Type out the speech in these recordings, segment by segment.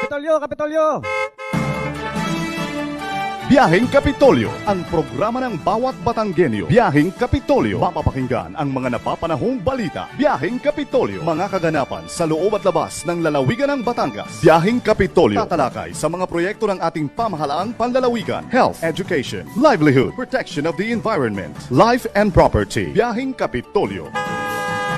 Kapitolyo, Kapitolyo! Biyaheng Kapitolyo, ang programa ng bawat Batanggenyo. Biyaheng Kapitolyo, mapapakinggan ang mga napapanahong balita. Biyaheng Kapitolyo, mga kaganapan sa loob at labas ng lalawigan ng Batangas. Biyaheng Kapitolyo, tatalakay sa mga proyekto ng ating pamahalaang panlalawigan, health, education, livelihood, protection of the environment, life and property. Biyaheng Kapitolyo.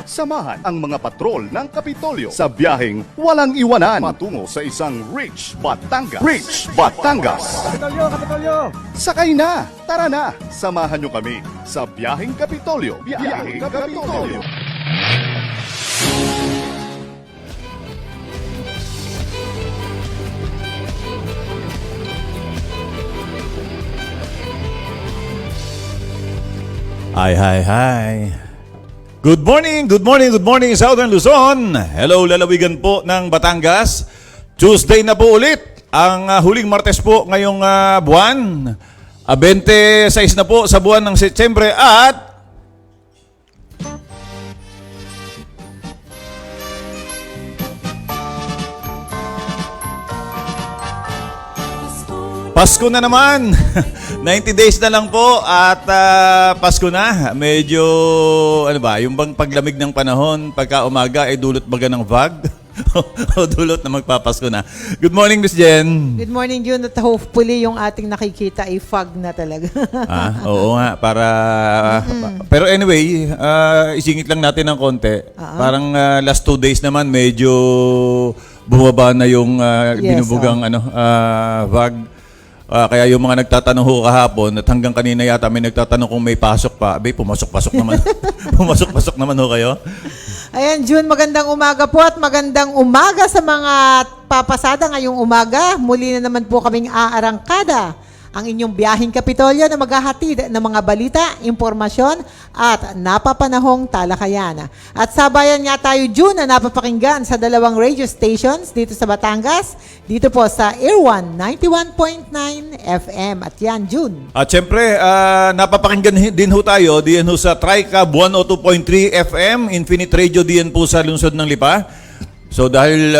Samahan ang mga patrol ng Kapitolyo sa biyaheng walang iwanan patungo sa isang Rich Batangas. Rich Batangas! Kapitolyo, Kapitolyo! Sakay na! Tara na! Samahan nyo kami sa biyaheng Kapitolyo. Biyaheng Kapitolyo. Hi. Good morning, Southern Luzon. Hello, lalawigan po ng Batangas. Tuesday na po ulit. Ang huling Martes po ngayong buwan. 26 na po sa buwan ng Setyembre at Pasko na naman. 90 days na lang po at Pasko na. Medyo, ano ba, yung bang paglamig ng panahon, pagka umaga ay dulot baga ng fog? O dulot na magpapasko na. Good morning, Miss Jen. Good morning, June. At hopefully, yung ating nakikita ay fog na talaga. Oo nga, para... Pero anyway, isingit lang natin ng konti. Parang last 2 days naman, medyo bumaba na yung binubugang fog. Kaya yung mga nagtatanong ho kahapon at hanggang kanina yata may nagtatanong kung may pasok pa. Abay, pumasok-pasok naman. Pumasok-pasok naman ho kayo. Ayan, June, magandang umaga po at magandang umaga sa mga papasada ngayong umaga. Muli na naman po kaming aarangkada ang inyong biyaheng Kapitolyo na maghahatid ng mga balita, impormasyon at napapanahong talakayan. At sabayan nga tayo, June, na napapakinggan sa 2 radio stations dito sa Batangas. Dito po sa Air 1, 91.9 FM. At yan, June. At syempre, napapakinggan din ho tayo diyan ho sa TriCab 102.3 FM, Infinite Radio diyan po sa lungsod ng Lipa. So dahil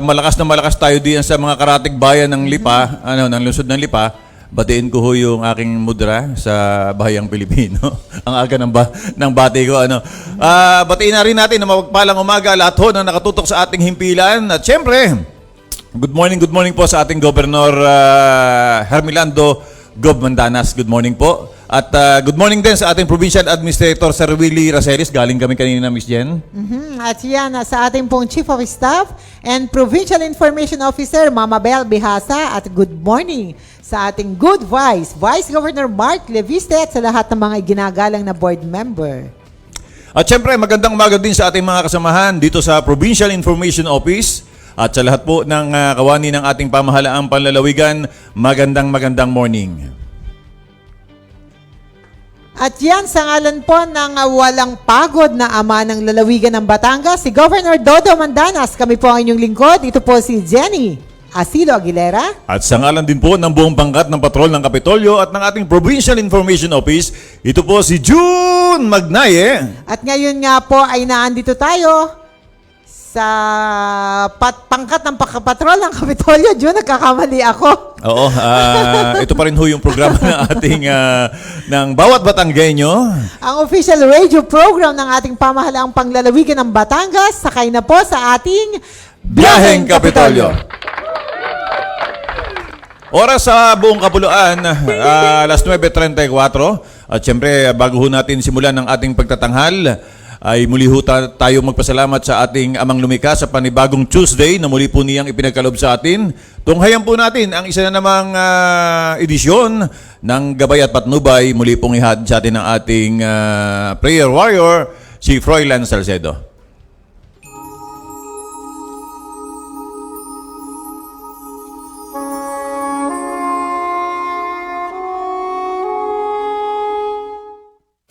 malakas na malakas tayo diyan sa mga karatig bayan ng Lipa, ng lungsod ng Lipa, batiin ko ho yung aking mudra sa Bahayang Pilipino. Ang aga ng bati ko. Batiin na rin natin na mapagpalang umaga lahat ho na nakatutok sa ating himpilan. At syempre, good morning po sa ating Governor Hermelando Gob Mandanas. Good morning po. At good morning din sa ating Provincial Administrator Sir Willie Racelis. Galing kami kanina, Miss Jen. At yan, sa ating pong Chief of Staff and Provincial Information Officer, Mama Bel Bihasa. At good morning sa ating good Vice Governor Mark Leviste at sa lahat ng mga ginagalang na board member. At syempre, magandang umaga din sa ating mga kasamahan dito sa Provincial Information Office at sa lahat po ng kawani ng ating pamahalaang panlalawigan. Magandang morning. At yan, sa ngalan po ng walang pagod na ama ng lalawigan ng Batangas, si Governor Dodo Mandanas. Kami po ang inyong lingkod. Ito po si Jenny Asilo Aguilera. At sa ngalan din po ng buong pangkat ng patrol ng Kapitolyo at ng ating Provincial Information Office, ito po si June Magnaye. At ngayon nga po ay naandito tayo sa pangkat ng patrol ng Kapitolyo. June, nagkakamali ako. Oo, ito pa rin ho yung programa ng ating ng bawat Batanggenyo. Ang official radio program ng ating pamahalaang panglalawigan ng Batangas. Sakay na po sa ating Biyaheng Kapitolyo. Oras sa buong kapuluan, alas 9:34. At syempre, bago ho natin simulan ang ating pagtatanghal, ay muli ho tayo magpasalamat sa ating Amang Lumikha sa panibagong Tuesday na muli po niyang ipinagkaloob sa atin. Tunghayan po natin ang isa na namang edisyon ng Gabay at Patnubay. Muli pong ihatid sa atin ng ating prayer warrior, si Froilan Salcedo.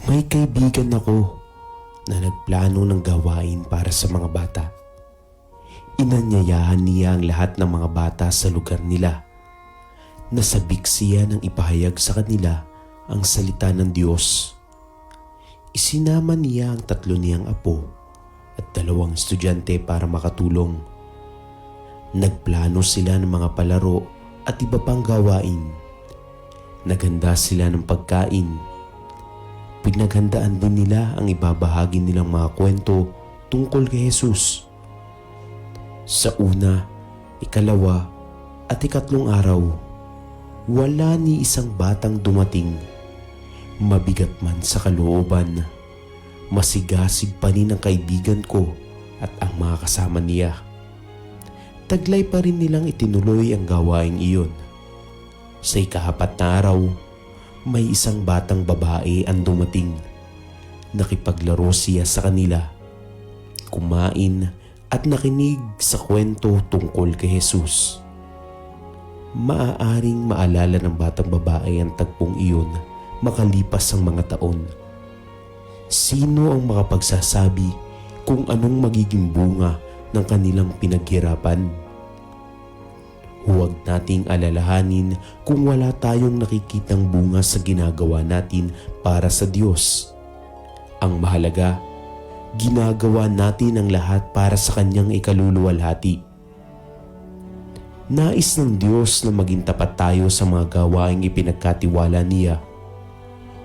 May kaibigan ako na nagplano ng gawain para sa mga bata. Inanyayahan niya ang lahat ng mga bata sa lugar nila. Nasabik siya ng ipahayag sa kanila ang salita ng Diyos. Isinama niya ang 3 niyang apo at 2 estudyante para makatulong. Nagplano sila ng mga palaro at iba pang gawain. Naghanda sila ng pagkain. Pinaghandaan din nila ang ibabahagi nilang mga kwento tungkol kay Jesus. Sa una, ikalawa at ikatlong araw, wala ni isang batang dumating. Mabigat man sa kalooban, masigasig pa rin ang kaibigan ko at ang mga kasama niya. Taglay pa rin nilang itinuloy ang gawaing iyon. Sa ika-4 na araw, may isang batang babae ang dumating. Nakipaglaro siya sa kanila, kumain at nakinig sa kwento tungkol kay Jesus. Maaaring maalala ng batang babae ang tagpong iyon makalipas ang mga taon. Sino ang makapagsasabi kung anong magiging bunga ng kanilang pinaghirapan? Huwag nating alalahanin kung wala tayong nakikitang bunga sa ginagawa natin para sa Diyos. Ang mahalaga, ginagawa natin ang lahat para sa Kanyang ikaluluwalhati. Nais ng Diyos na maging tapat tayo sa mga gawaing ipinagkatiwala niya.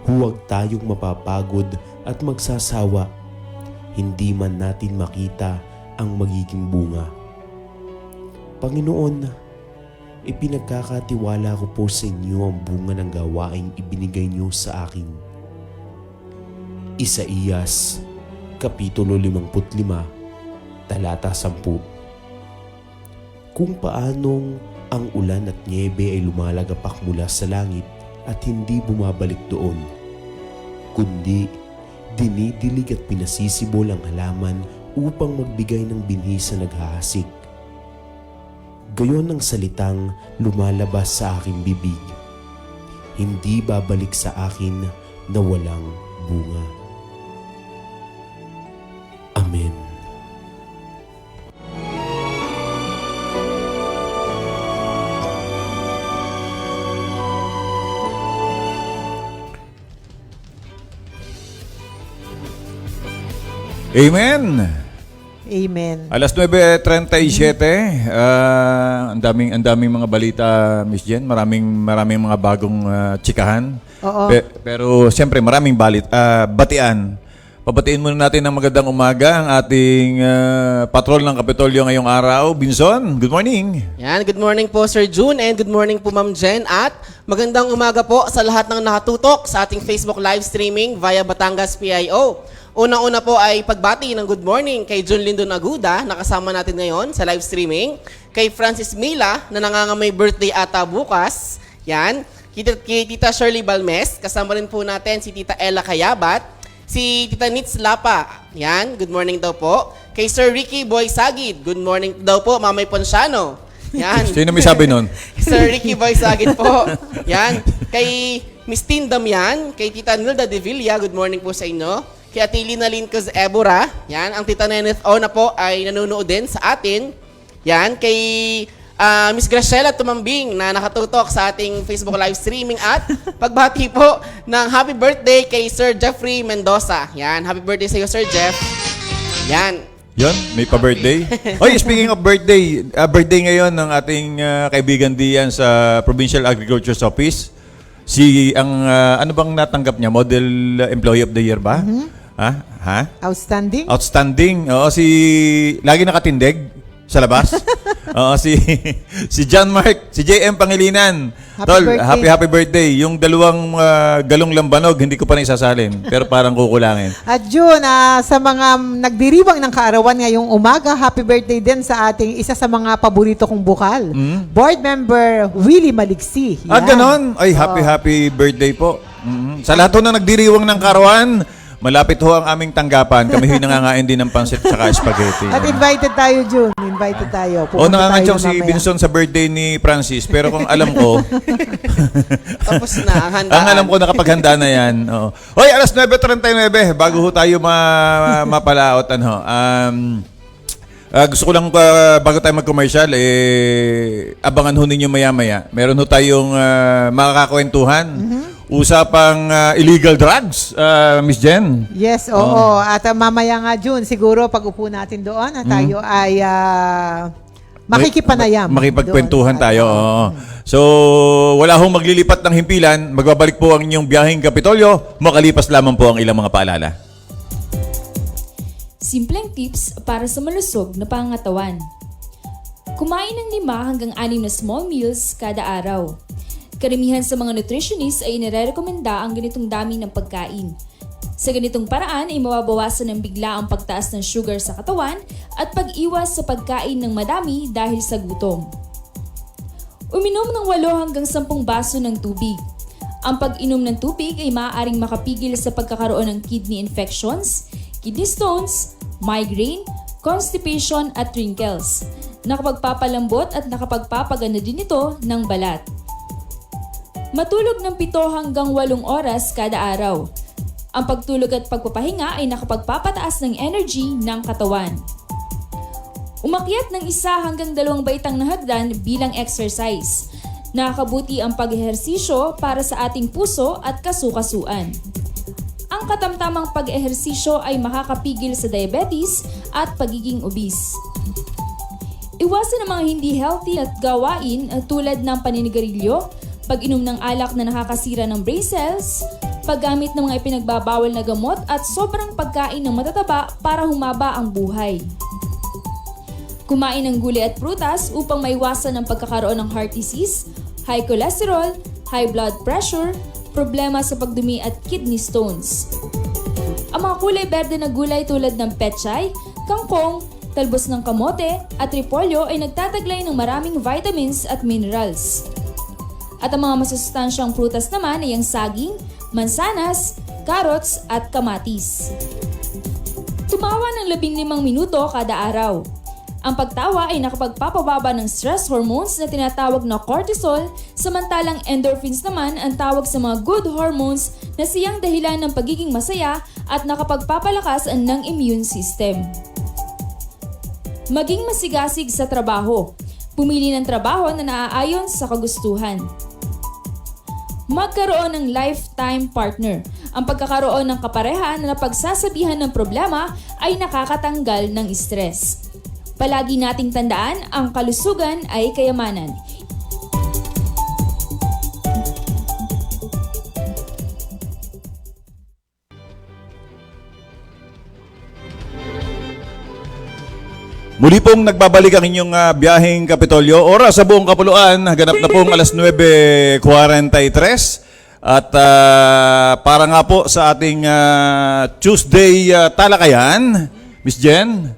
Huwag tayong mapapagod at magsasawa, hindi man natin makita ang magiging bunga. Panginoon, ipinagkakatiwala ko po sa inyo ang bunga ng gawaing ibinigay niyo sa akin. Isaías, Kapitulo 55, Talata 10. Kung paanong ang ulan at niebe ay lumalagapak mula sa langit at hindi bumabalik doon, kundi dinidilig at pinasisibol ang halaman upang magbigay ng binhi sa naghahasik. Gayon ang salitang lumalabas sa aking bibig. Hindi babalik sa akin na walang bunga. Amen. Amen. Amen. Alas 9:37, ang daming mga balita, Miss Jen. Maraming mga bagong tsikahan. Oo. Pero siyempre maraming batian. Pabatiin muna natin ng magandang umaga ang ating patrol ng Kapitolyo ngayong araw. Binson, good morning. Yan, good morning po Sir June and good morning po Ma'am Jen at magandang umaga po sa lahat ng nakatutok sa ating Facebook live streaming via Batangas PIO. Unang-una po ay pagbati ng good morning kay John Lindon Aguda, nakasama natin ngayon sa live streaming. Kay Francis Mila, na nangangamay birthday ata bukas. Yan. Kay Tita Shirley Balmes, kasama rin po natin si Tita Ella Kayabat. Si Tita Nitz Lapa, yan, good morning daw po. Kay Sir Ricky Boy Sagid, good morning daw po, Mamay Ponsiano. Yan. Sino may sabi nun? Sir Ricky Boy Sagid po. Yan. Kay Miss Tin Damian, kay Tita Nilda De Villa, good morning po sa inyo. Kay Ate Lina Lincos Ebora, yan, ang Tita Neneth O na po ay nanonood din sa atin. Yan, kay Miss Graciela Tumambing na nakatutok sa ating Facebook live streaming at pagbati po ng happy birthday kay Sir Jeffrey Mendoza. Yan, happy birthday sa iyo Sir Jeff. Yan. Yon, may pa-birthday. Oy, speaking of birthday, birthday ngayon ng ating kaibigan diyan sa Provincial Agriculture's Office. Ano bang natanggap niya? Model Employee of the Year ba? Ha? Outstanding. Outstanding. Oo, lagi nakatindig sa labas. Oo, si John Mark, si JM Pangilinan. Happy Tol, birthday. happy birthday. Yung dalawang galong lambanog, hindi ko pa naisasalin. Pero parang kukulangin. At June, sa mga nagdiriwang ng kaarawan ngayong umaga, happy birthday din sa ating isa sa mga paborito kong bukal. Board member Willie Maligsi. Yan. Ganon. Ay, happy birthday po. Sa lahat ho na nagdiriwang ng karawan, malapit ho ang aming tanggapan. Kami ho'y nangangain din ng pansit tsaka spaghetti. At invited tayo, June. Invited tayo. O, Pupunta nangangansyon tayo si mamaya. Binson sa birthday ni Francis. Pero kung alam ko, Tapos na ang handaan. ang alam ko nakapaghanda na yan. Oo. Hoy, alas 9:39, bago ho tayo mapalaot, gusto ko lang, bago tayo mag-commercial, abangan ho ninyo maya-maya. Meron ho tayong makakakwentuhan. Usapang illegal drugs, Miss Jen. Yes, oo. At mamaya nga, June, siguro pag upo natin doon, tayo ay Makikipanayam. Makipagkwentuhan Doon. tayo. Oo. So, wala hong maglilipat ng himpilan. Magbabalik po ang inyong biyaheng Kapitolyo. Makalipas lamang po ang ilang mga paalala. Simpleng tips para sa malusog na pangangatawan. Kumain ng 5 hanggang 6 na small meals kada araw. Karamihan sa mga nutritionists ay inirekomenda ang ganitong dami ng pagkain. Sa ganitong paraan ay mababawasan ng bigla ang pagtaas ng sugar sa katawan at pag-iwas sa pagkain ng madami dahil sa gutom. Uminom ng 8 hanggang 10 baso ng tubig. Ang pag-inom ng tubig ay maaaring makapigil sa pagkakaroon ng kidney infections, kidney stones, migraine, constipation at wrinkles. Nakapagpapalambot at nakapagpapaganda din ito ng balat. Matulog ng 7 hanggang 8 oras kada araw. Ang pagtulog at pagpapahinga ay nakapagpapataas ng energy ng katawan. Umakyat ng 1 hanggang 2 baitang na hagdan bilang exercise. Nakakabuti ang pag-ehersisyo para sa ating puso at kasukasuan. Ang katamtamang pag-ehersisyo ay makakapigil sa diabetes at pagiging obese. Iwasan ang mga hindi healthy at gawain tulad ng paninigarilyo, pag-inom ng alak na nakakasira ng brain cells, paggamit ng mga ipinagbabawal na gamot at sobrang pagkain ng matataba para humaba ang buhay. Kumain ng gulay at prutas upang maiwasan ang pagkakaroon ng heart disease, high cholesterol, high blood pressure, problema sa pagdumi at kidney stones. Ang mga kulay berde na gulay tulad ng pechay, kangkong, talbos ng kamote at repolyo ay nagtataglay ng maraming vitamins at minerals. At ang mga masustansyang prutas naman ay ang saging, mansanas, carrots at kamatis. Tumawa ng 15 minuto kada araw. Ang pagtawa ay nakapagpapababa ng stress hormones na tinatawag na cortisol, samantalang endorphins naman ang tawag sa mga good hormones na siyang dahilan ng pagiging masaya at nakapagpapalakas ng immune system. Maging masigasig sa trabaho. Pumili ng trabaho na naaayon sa kagustuhan. Magkaroon ng lifetime partner. Ang pagkakaroon ng kapareha na napagsasabihan ng problema ay nakakatanggal ng stress. Palagi nating tandaan, ang kalusugan ay kayamanan. Muli pong nagbabalik ang inyong biyaheng Kapitolyo. Oras sa buong kapuluan, ganap na pong alas 9:43. At para nga po sa ating Tuesday talakayan, Miss Jen.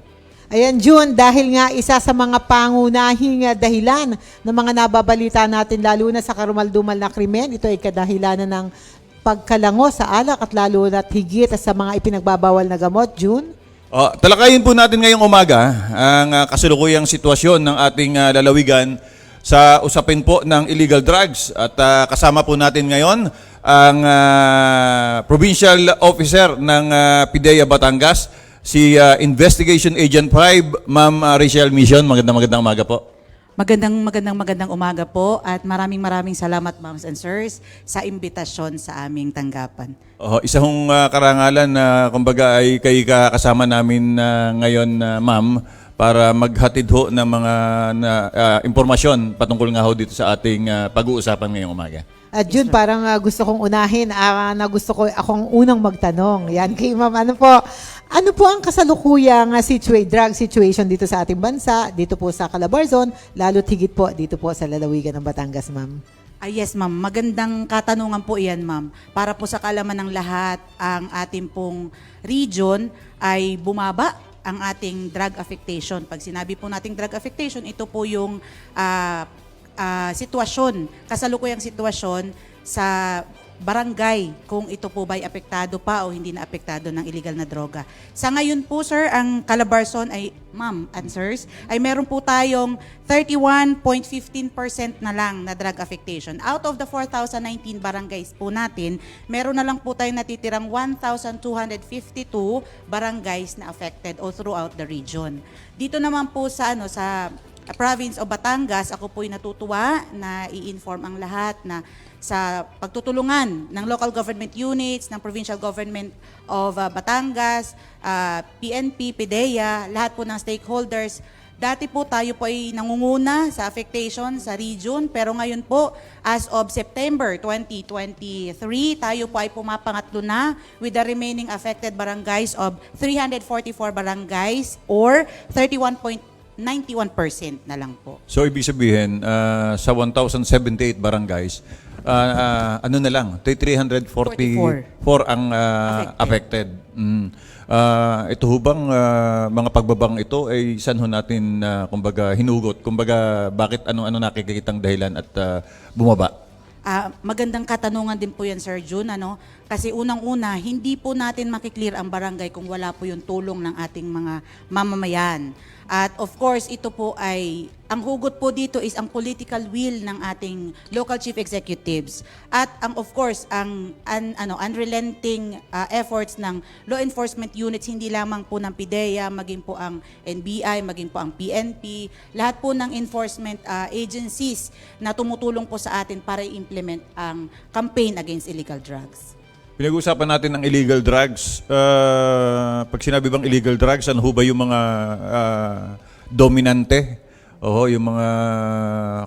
Ayan, June, dahil nga isa sa mga pangunahing dahilan ng mga nababalita natin, lalo na sa karumaldumal na krimen, ito ay kadahilanan ng pagkalango sa alak at lalo na higit sa mga ipinagbabawal na gamot, June. Talakayin po natin ngayong umaga ang kasalukuyang sitwasyon ng ating lalawigan sa usapin po ng illegal drugs. At kasama po natin ngayon ang Provincial Officer ng PIDEA Batangas, si Investigation Agent 5, Ma'am Rachel Mission. Magandang umaga po. Magandang umaga po at maraming salamat, ma'ams and sirs, sa imbitasyon sa aming tanggapan. Isa hong karangalan na kumbaga ay kayo kasama namin ngayon, ma'am, para maghatid ho ng mga impormasyon patungkol nga ho dito sa ating pag-uusapan ngayong umaga. At June, parang gusto kong unahin, na gusto ko akong unang magtanong. Yan kay Ma'am, ano po ang kasalukuyang drug situation dito sa ating bansa, dito po sa Calabarzon, lalo't higit po dito po sa lalawigan ng Batangas, Ma'am? Yes, ma'am. Magandang katanungan po iyan, ma'am. Para po sa kaalaman ng lahat, ang ating pong region ay bumaba ang ating drug affectation. Pag sinabi po nating drug affectation, ito po yung kasalukuyang sitwasyon sa barangay kung ito po ba'y apektado pa o hindi na apektado ng illegal na droga. Sa ngayon po, sir, ang Calabarzon ay, ma'am and sirs, ay meron po tayong 31.15% na lang na drug affectation. Out of the 4,019 barangays po natin, meron na lang po tayong natitirang 1,252 barangays na affected all throughout the region. Dito naman po sa province of Batangas, ako po'y natutuwa na i-inform ang lahat na sa pagtutulungan ng local government units, ng provincial government of Batangas, PNP, PIDEA, lahat po ng stakeholders, Dati po tayo po ay nangunguna sa affectation sa region, pero ngayon po, as of September 2023, tayo po ay pumapangatlo na with the remaining affected barangays of 344 barangays or 31.91% na lang po. So ibig sabihin, sa 1,078 barangays, ano na lang, 344 ang affected. Ito ho bang mga pagbabang ito ay saan ho natin kumbaga hinugot? Kumbaga bakit ano nakikitang dahilan at bumaba? Magandang katanungan din po yan, Sir Jun. Kasi unang-una, hindi po natin makiklear ang barangay kung wala po yung tulong ng ating mga mamamayan. At of course, ito po ay, ang hugot po dito is ang political will ng ating local chief executives. At of course, ang unrelenting efforts ng law enforcement units, hindi lamang po ng PIDEA, maging po ang NBI, maging po ang PNP, lahat po ng enforcement agencies na tumutulong po sa atin para i-implement ang campaign against illegal drugs. Pinag-uusapan natin ang illegal drugs. Pag sinabi bang illegal drugs, ano ho ba yung mga dominante? Yung mga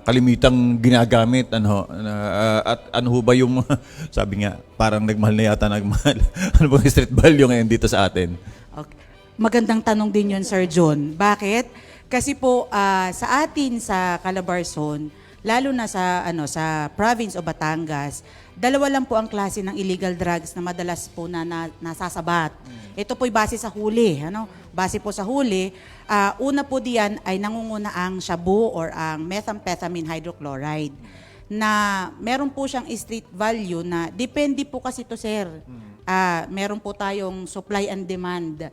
kalimitang ginagamit. At ano ho ba yung, sabi nga, parang nagmahal na yata nagmahal. Ano bang street value ngayon dito sa atin? Okay. Magandang tanong din yun, Sir John. Bakit? Kasi po, sa atin sa Calabarzon, lalo na sa province o Batangas, dalawa lang po ang klase ng illegal drugs na madalas po na nasasabat. Ito po'y base sa huli. Base po sa huli, una po diyan ay nangunguna ang shabu or ang methamphetamine hydrochloride na meron po siyang street value na depende po kasi to, sir. Meron po tayong supply and demand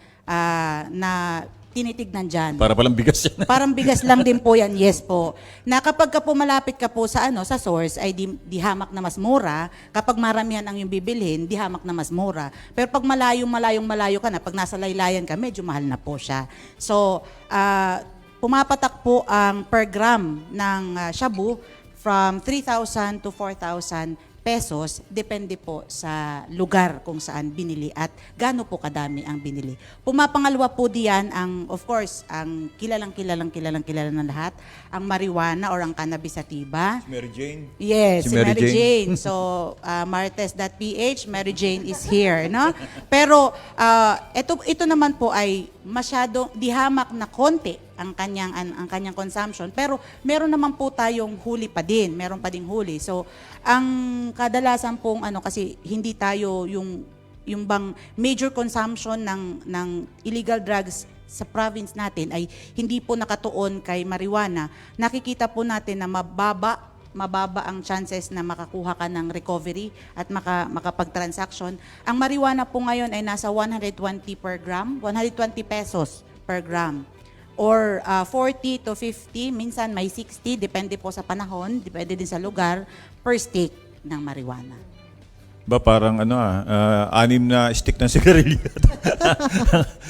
na tinitignan dyan. Para palang bigas yan. Parang bigas lang din po yan, yes po. Na kapag ka po malapit ka po sa source, ay di hamak na mas mura. Kapag maramihan ang yung bibilhin, di hamak na mas mura. Pero pag malayo ka na, pag nasa laylayan ka, medyo mahal na po siya. So, pumapatak po ang per gram ng shabu from 3,000 to 4,000 pesos, depende po sa lugar kung saan binili at gaano po kadami ang binili. Pumapangalawa po diyan ang, of course, ang kilalang ng lahat, ang marijuana or ang cannabis sativa. Mary Jane? Yes, Si si Mary Mary Jane. Jane. So, Marites.ph, Mary Jane is here, no? Pero, ito naman po ay masyado dihamak na konti ang kanyang consumption, pero meron naman po tayong huli pa din, meron pa ding huli. So, ang kadalasan pong kasi hindi tayo yung bang major consumption ng illegal drugs sa province natin ay hindi po nakatuon kay marijuana. Nakikita po natin na mababa ang chances na makakuha ka ng recovery at makapag-transaction. Ang marijuana po ngayon ay nasa 120 per gram, 120 pesos per gram. Or 40 to 50, minsan may 60, depende po sa panahon, depende din sa lugar, per stick ng marijuana. Ba parang 6 na stick ng sigarilyo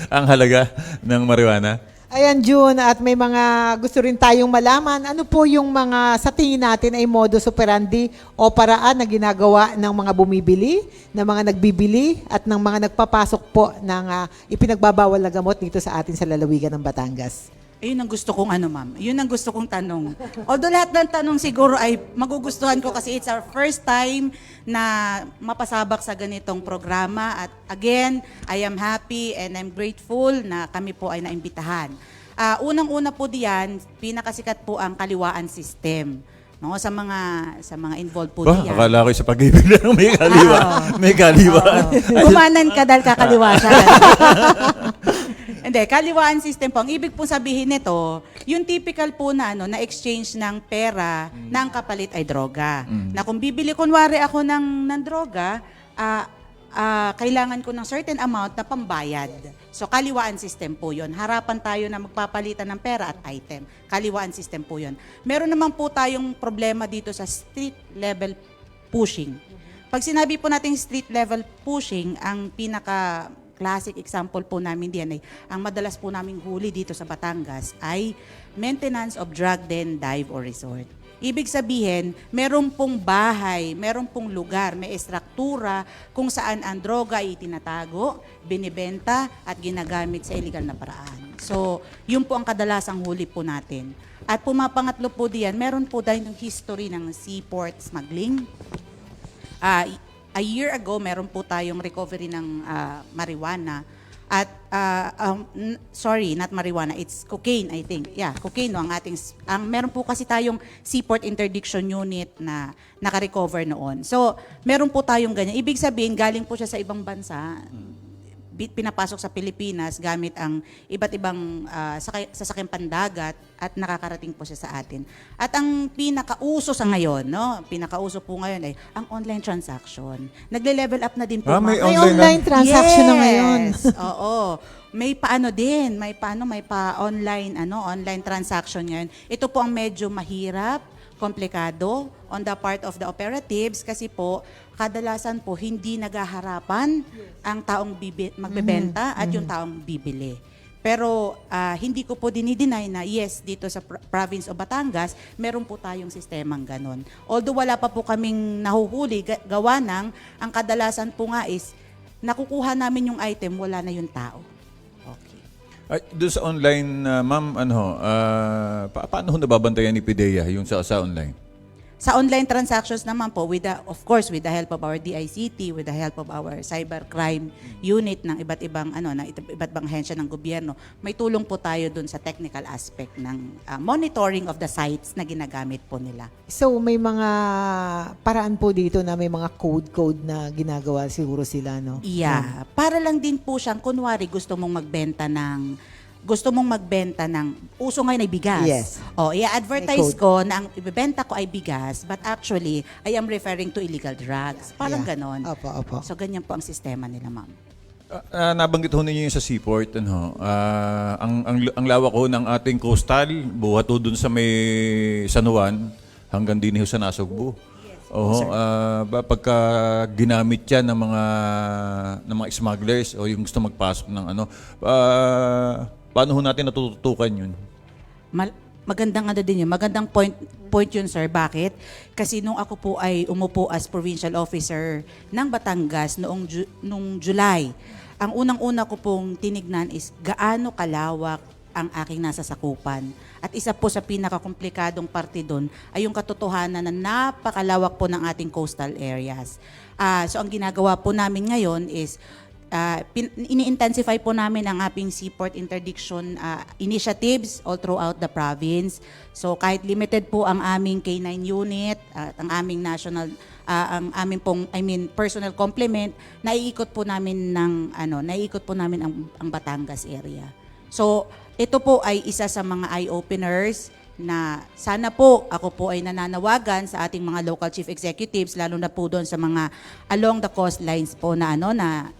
ang halaga ng marijuana? Ayan, June, at may mga gusto rin tayong malaman. Ano po yung mga sa tingin natin ay modus operandi o paraan na ginagawa ng mga bumibili, ng mga nagbibili, at ng mga nagpapasok po ng ipinagbabawal na gamot dito sa atin sa lalawigan ng Batangas? Ayun ang gusto kong ma'am. Yun ang gusto kong tanong. Although lahat ng tanong siguro ay magugustuhan ko kasi it's our first time na mapasabak sa ganitong programa. At again, I am happy and I'm grateful na kami po ay naimbitahan. Unang-una po diyan, pinakasikat po ang kaliwaan system. No, sa mga involved po diyan. Akala ko sa pag-ibig lang may kaliwa. May kaliwa. Kumanan ka dahil kakaliwa siya. Hindi, kaliwaan system po. Ang ibig po sabihin nito, yung typical po na na exchange ng pera na ang kapalit ay droga. Na kung bibili kunwari ako ng droga, kailangan ko ng certain amount na pambayad. So, kaliwaan system po yun. Harapan tayo na magpapalitan ng pera at item. Kaliwaan system po yun. Meron naman po tayong problema dito sa street level pushing. Pag sinabi po natin street level pushing, ang classic example po namin diyan ay ang madalas po naming huli dito sa Batangas ay maintenance of drug den, dive or resort. Ibig sabihin, meron pong bahay, meron pong lugar, may estruktura kung saan ang droga ay itinatago, binibenta at ginagamit sa illegal na paraan. So, yun po ang kadalasang huli po natin. At pumapangatlo po diyan, meron po dahil ng history ng seaport smuggling. A year ago, meron po tayong recovery ng marijuana. At, sorry, not marijuana, it's cocaine, I think. Yeah, cocaine, no, meron po kasi tayong Seaport Interdiction Unit na naka-recover noon. So, meron po tayong ganyan. Ibig sabihin, galing po siya sa ibang bansa, pinapasok sa Pilipinas gamit ang iba't ibang sasakyang pandagat at nakakarating po siya sa atin. At ang pinakauso sa ngayon, no? Pinakauso po ngayon ay ang online transaction. Nagle-level up na din po. May May online online transaction na ngayon. Oo. May paano din, may pa-online online transaction ngayon. Ito po ang medyo mahirap, komplikado on the part of the operatives kasi po kadalasan po hindi naghaharapan ang taong magbebenta at yung taong bibili. Pero hindi ko po dinideny na yes, dito sa province of Batangas, meron po tayong sistemang ganon. Although wala pa po kaming nahuhuli, gawa ng ang kadalasan po nga is nakukuha namin yung item, wala na yung tao. Okay. Ay, doon sa online, ma'am, paano ho nababantayan ni PIDEA yung sa online? Sa online transactions naman po, of course, with the help of our DICT, with the help of our cybercrime unit ng iba't ibang ahensya ng gobyerno, may tulong po tayo dun sa technical aspect ng monitoring of the sites na ginagamit po nila. So may mga paraan po dito na may mga code na ginagawa siguro sila, no? Yeah. Para lang din po siyang, kunwari gusto mong magbenta ng, uso ngayon ay bigas. Yes. O, i-advertise May code. ko na ang ibebenta ko ay bigas, but actually, I am referring to illegal drugs. Parang Yeah. ganon. Opo. So, ganyan po ang sistema nila, ma'am. Nabanggit ho ninyo yung sa seaport, ang lawak ho ng ating coastal, buhat ho dun sa may San Juan, hanggang din ho sa Nasugbu. Pagka ginamit yan ng mga smugglers o yung gusto magpasok ng paano ho natin natututukan yun? Magandang din yun. Magandang point yun, sir. Bakit? Kasi nung ako po ay umupo as provincial officer ng Batangas noong July, ang unang-una ko pong tinignan is gaano kalawak ang aking nasa sakupan. At isa po sa pinakakomplikadong parte doon ay yung katotohanan na napakalawak po ng ating coastal areas. So ang ginagawa po namin ngayon is ini-intensify po namin ang aming seaport interdiction initiatives all throughout the province. So kahit limited po ang aming K9 unit at ang aming ang aming personal complement, naiikot po namin ang Batangas area. So ito po ay isa sa mga eye-openers na sana po ako po ay nananawagan sa ating mga local chief executives, lalo na po doon sa mga along the coastlines po na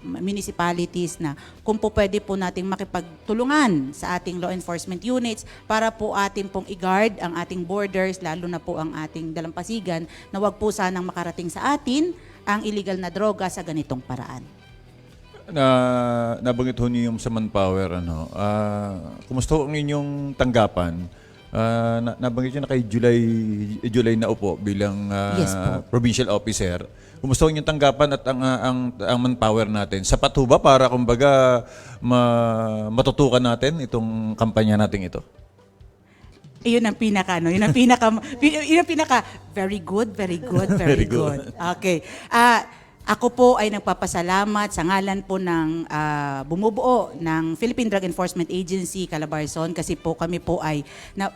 municipalities, na kung po pwede po nating makipagtulungan sa ating law enforcement units para po ating pong i-guard ang ating borders, lalo na po ang ating dalampasigan, na wag po sanang makarating sa atin ang illegal na droga sa ganitong paraan. Nabanggit ho niyo yung sa manpower, kumusta ho ang inyong tanggapan? Nabanggit niyo na kay July na upo bilang Yes po. provincial officer. Kumusta ho yung tanggapan at ang manpower natin? Sapat ho ba para kumbaga matutukan natin itong kampanya natin ito? Yun ang pinaka, very good. Okay. Ako po ay nagpapasalamat sa ngalan po ng bumubuo ng Philippine Drug Enforcement Agency, Calabarzon, kasi po kami po ay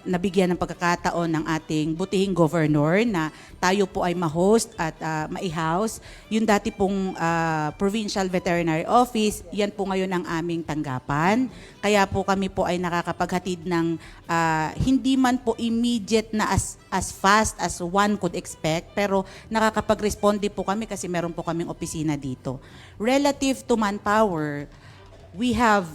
nabigyan ng pagkakataon ng ating butihing governor na tayo po ay ma-host at ma-house. Yung dati pong Provincial Veterinary Office, yan po ngayon ang aming tanggapan. Kaya po kami po ay nakakapaghatid ng hindi man po immediate na as fast as one could expect, pero nakakapag-responde po kami kasi meron po kaming opisina dito. Relative to manpower, we have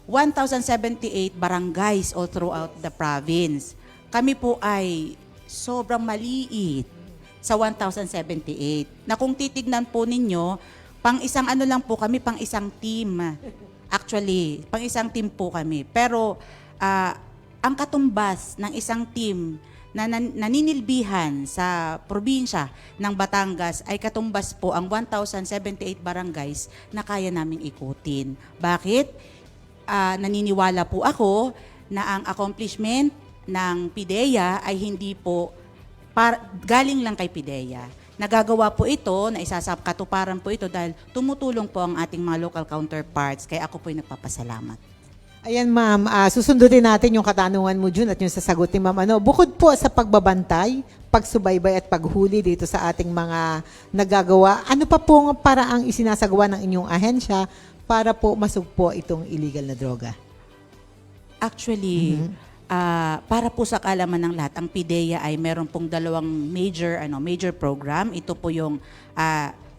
1,078 barangays all throughout the province. Kami po ay sobrang maliit sa 1,078. Na kung titignan po ninyo, pang isang lang po kami, pang isang team. Actually, pang isang team po kami. Pero ang katumbas ng isang team na naninilbihan sa probinsya ng Batangas ay katumbas po ang 1,078 barangays na kaya naming ikutin. Bakit? Naniniwala po ako na ang accomplishment ng PIDEA ay hindi po galing lang kay PIDEA. Nagagawa po ito, na isasakatuparan po ito dahil tumutulong po ang ating mga local counterparts. Kaya ako po'y nagpapasalamat. Ayan ma'am, susundutin natin yung katanungan mo June at yung sasagot ni ma'am. Bukod po sa pagbabantay, pagsubaybay at paghuli dito sa ating mga nagagawa, ano pa po ang paraang isinasagawa ng inyong ahensya para po masugpo itong illegal na droga? Actually, para po sa kaalaman ng lahat, ang PIDEA ay meron pong dalawang major program. Ito po yung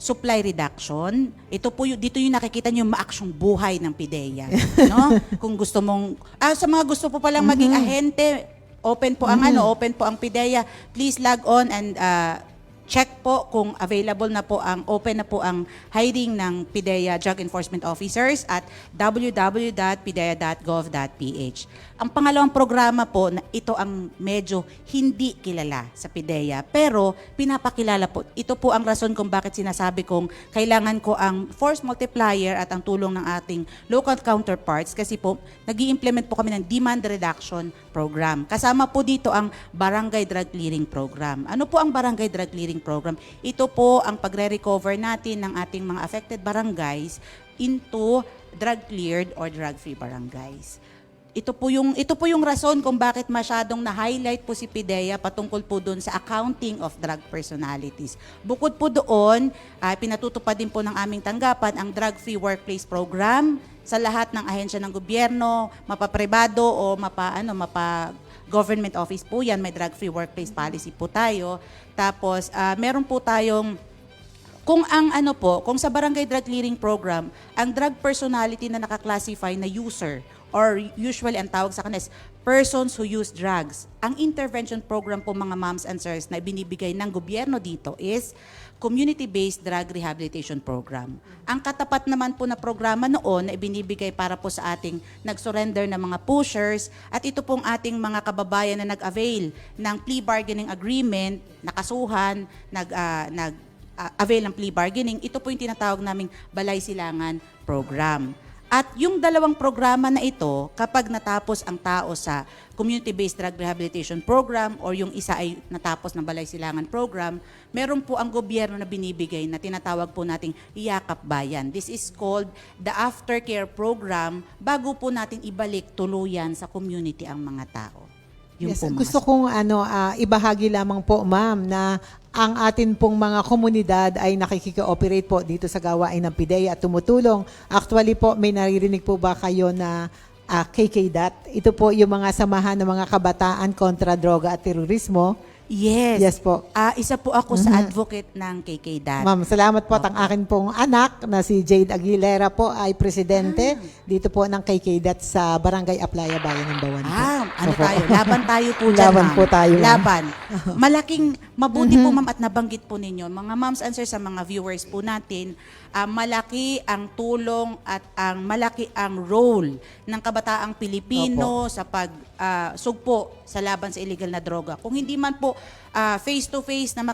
supply reduction. Ito po dito yung nakikita niyo yung maaksyong buhay ng PIDEA, no? Kung gusto mong sa mga gusto po palang maging ahente, open po ang PIDEA. Please log on and check po kung available na po open na po ang hiring ng PIDEA Drug Enforcement Officers at www.pidea.gov.ph. Ang pangalawang programa po, na ito ang medyo hindi kilala sa PIDEA, pero pinapakilala po. Ito po ang rason kung bakit sinasabi kong kailangan ko ang force multiplier at ang tulong ng ating local counterparts kasi po nag-i-implement po kami ng demand reduction program. Kasama po dito ang Barangay Drug Clearing Program. Ano po ang Barangay Drug Clearing Program? Ito po ang pagre-recover natin ng ating mga affected barangays into drug-cleared or drug-free barangays. Ito po yung rason kung bakit masyadong na-highlight po si PIDEA patungkol po doon sa accounting of drug personalities. Bukod po doon, pinatutupad din po ng aming tanggapan ang drug-free workplace program sa lahat ng ahensya ng gobyerno, mapapribado o mapa-government office po yan, may drug-free workplace policy po tayo. Tapos, meron po tayong kung sa Barangay Drug Clearing Program, ang drug personality na nakaklasify na user or usually ang tawag sa kanila is persons who use drugs. Ang intervention program po mga moms and sirs na binibigay ng gobyerno dito is Community-Based Drug Rehabilitation Program. Ang katapat naman po na programa noon na ibinibigay para po sa ating nag-surrender na mga pushers at ito pong ating mga kababayan na nag-avail ng plea bargaining agreement, nakasuhan, avail ng plea bargaining, ito po yung tinatawag naming Balay Silangan Program. At yung dalawang programa na ito, kapag natapos ang tao sa Community-Based Drug Rehabilitation Program or yung isa ay natapos ng Balay Silangan Program, meron po ang gobyerno na binibigay na tinatawag po nating Yakap Bayan. This is called the Aftercare Program bago po natin ibalik tuluyan sa community ang mga tao. Yun Yes, po, mga gusto kong ibahagi lamang po ma'am na ang atin pong mga komunidad ay nakikikooperate po dito sa gawain ng PIDEA at tumutulong. Actually po, may naririnig po ba kayo na KKDAT? Ito po yung mga samahan ng mga kabataan kontra droga at terorismo. Yes. Yes po. Isa po ako sa advocate ng KKDAT. Ma'am, salamat po. Ang akin pong anak na si Jade Aguilera po ay presidente dito po ng KKDAT sa Barangay Aplaya, Bayan ng Bawan po. Tayo? Laban tayo po dyan, Laban ma'am. po tayo, ma'am. Laban. Mabuti po, ma'am, at nabanggit po ninyo. Mga moms and sirs sa mga viewers po natin, malaki ang tulong at malaki ang role ng kabataang Pilipino sa pagsugpo sa laban sa illegal na droga. Kung hindi man po face-to-face na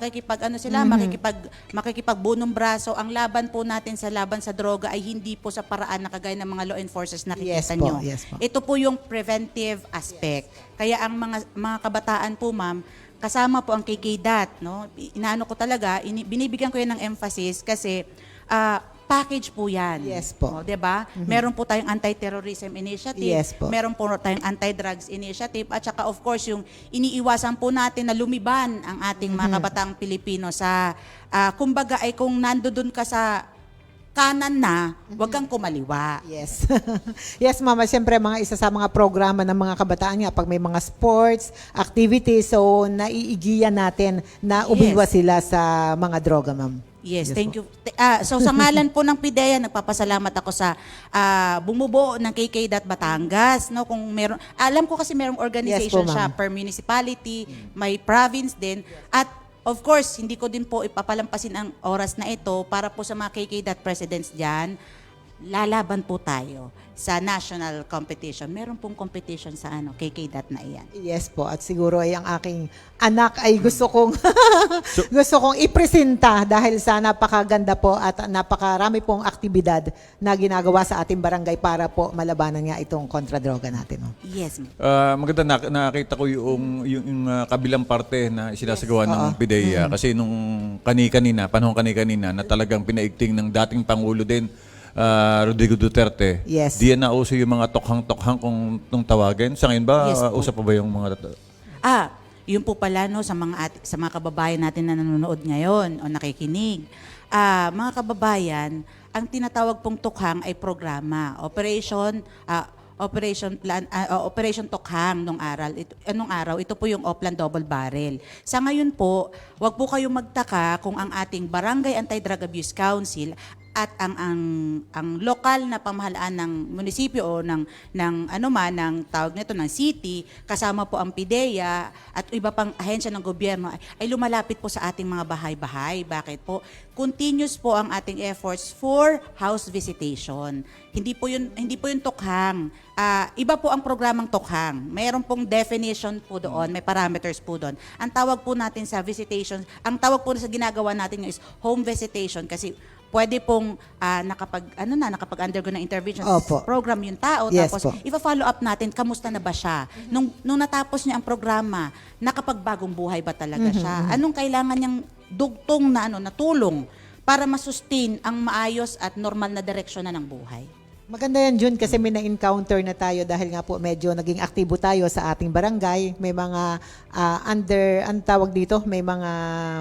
makikipagbunong braso, ang laban po natin sa laban sa droga ay hindi po sa paraan na kagaya ng mga law enforcers na nakikita nyo. Yes po. Ito po yung preventive aspect. Kaya ang mga kabataan po, ma'am, kasama po ang KKDAT, no? Inaano ko talaga, binibigyan ko yan ng emphasis kasi package po yan. Yes po. O, 'di ba? Meron po tayong anti-terrorism initiative, Yes po. meron po tayong anti-drugs initiative at saka of course yung iniiwasan po natin na lumiban ang ating mga kabataang Pilipino sa kumbaga ay kung nandoon ka sa kanan na, wag kang kumaliwa. Yes. Yes, mama. Siyempre, isa sa mga programa ng mga kabataan nga, pag may mga sports, activities, so naiigiyan natin na umiwas sila sa mga droga, ma'am. Yes, thank you. So sa ngalan po ng PIDEA, nagpapasalamat ako sa bumubuo ng KKDAT Batangas, no? Kung meron, alam ko kasi merong organization Yes po, siya ma'am. per municipality, may province din at of course, hindi ko din po ipapalampasin ang oras na ito para po sa mga KKDAT presidents dyan. lalaban po tayo sa national competition. Meron pong competition sa KK.DAT na iyan. Yes po, at siguro ay ang aking anak ay gusto kong gusto kong ipresenta dahil sa napakaganda po at napakarami pong aktibidad na ginagawa sa ating barangay para po malabanan nga itong kontra-droga natin. No? Yes, ma'am. Maganda nakita ko yung kabilang parte na isinasagawa ng PIDEA kasi nung panahon kanina na talagang pinaigting ng dating Pangulo din Rodrigo Duterte. Yes. Diyan na uso yung mga tokhang-tokhang kung tawagin. Sa ngayon ba, Yes po. usap pa ba yung mga... Yun po pala no, sa mga kababayan natin na nanonood ngayon o nakikinig. Mga kababayan, ang tinatawag pong tukhang ay programa. Operation Tokhang nung araw. Ito po yung Oplan Double Barrel. Sa ngayon po, wag po kayong magtaka kung ang ating Barangay Anti-Drug Abuse Council at ang lokal na pamahalaan ng munisipyo o ng tawag nito ng city, kasama po ang PIDEA at iba pang ahensya ng gobyerno ay lumalapit po sa ating mga bahay-bahay. Bakit po? Continuous po ang ating efforts for house visitation. Hindi po yun tukhang. Iba po ang programang tukhang. Mayroon pong definition po doon, may parameters po doon. Ang tawag po natin sa visitation, ang tawag po sa ginagawa natin is home visitation kasi pwede pong nakapag-undergo ng intervention Opo. program yung tao. Yes Tapos, po. ipa-follow up natin, kamusta na ba siya? Nung natapos niya ang programa, nakapagbagong buhay ba talaga siya? Anong kailangan niyang dugtong na tulong para masustain ang maayos at normal na direksyon na ng buhay? Maganda yan, Jun, kasi may na-encounter na tayo dahil nga po medyo naging aktibo tayo sa ating barangay. May mga ang tawag dito, may mga...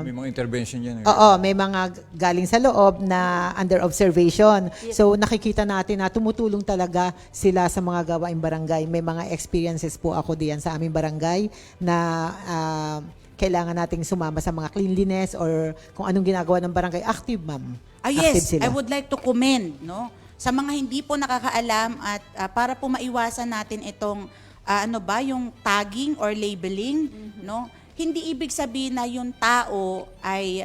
May mga intervention yan. Oo, may mga galing sa loob na under observation. So nakikita natin na tumutulong talaga sila sa mga gawaing barangay. May mga experiences po ako diyan sa aming barangay na kailangan nating sumama sa mga cleanliness or kung anong ginagawa ng barangay. Active, ma'am. Yes, Active sila. I would like to commend, sa mga hindi po nakakaalam at para po maiwasan natin itong yung tagging or labeling, hindi ibig sabihin na yung tao ay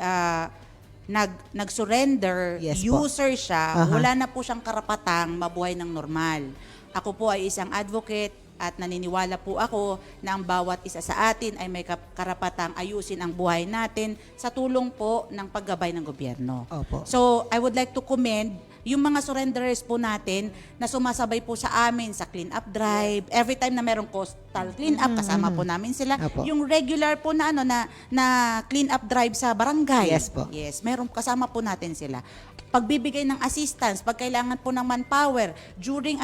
nag-surrender, Yes po. user siya, Aha. wala na po siyang karapatang mabuhay ng normal. Ako po ay isang advocate at naniniwala po ako na ang bawat isa sa atin ay may karapatang ayusin ang buhay natin sa tulong po ng paggabay ng gobyerno. Opo. So, I would like to commend yung mga surrenderers po natin na sumasabay po sa amin sa clean-up drive. Every time na merong coastal clean-up, kasama po namin sila. Opo. Yung regular po na clean-up drive sa barangay. Yes po. Yes, kasama po natin sila. Pagbibigay ng assistance, pag kailangan po ng manpower, during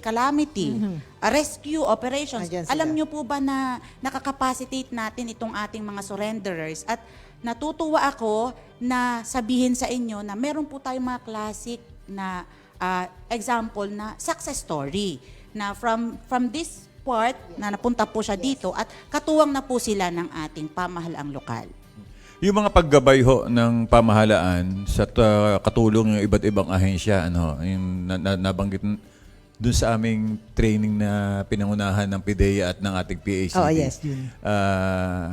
calamity, rescue operations. Andyan sila. Alam niyo po ba na nakakapacitate natin itong ating mga surrenderers at natutuwa ako na sabihin sa inyo na meron po tayong mga classic na example na success story na from this part na napunta po siya dito at katuwang na po sila ng ating pamahalaang lokal. Yung mga paggabay ho ng pamahalaan sa katulong ng iba't ibang ahensya, yung nabanggit doon sa aming training na pinangunahan ng PIDEA at ng ating PACD. Oh, yes, yun.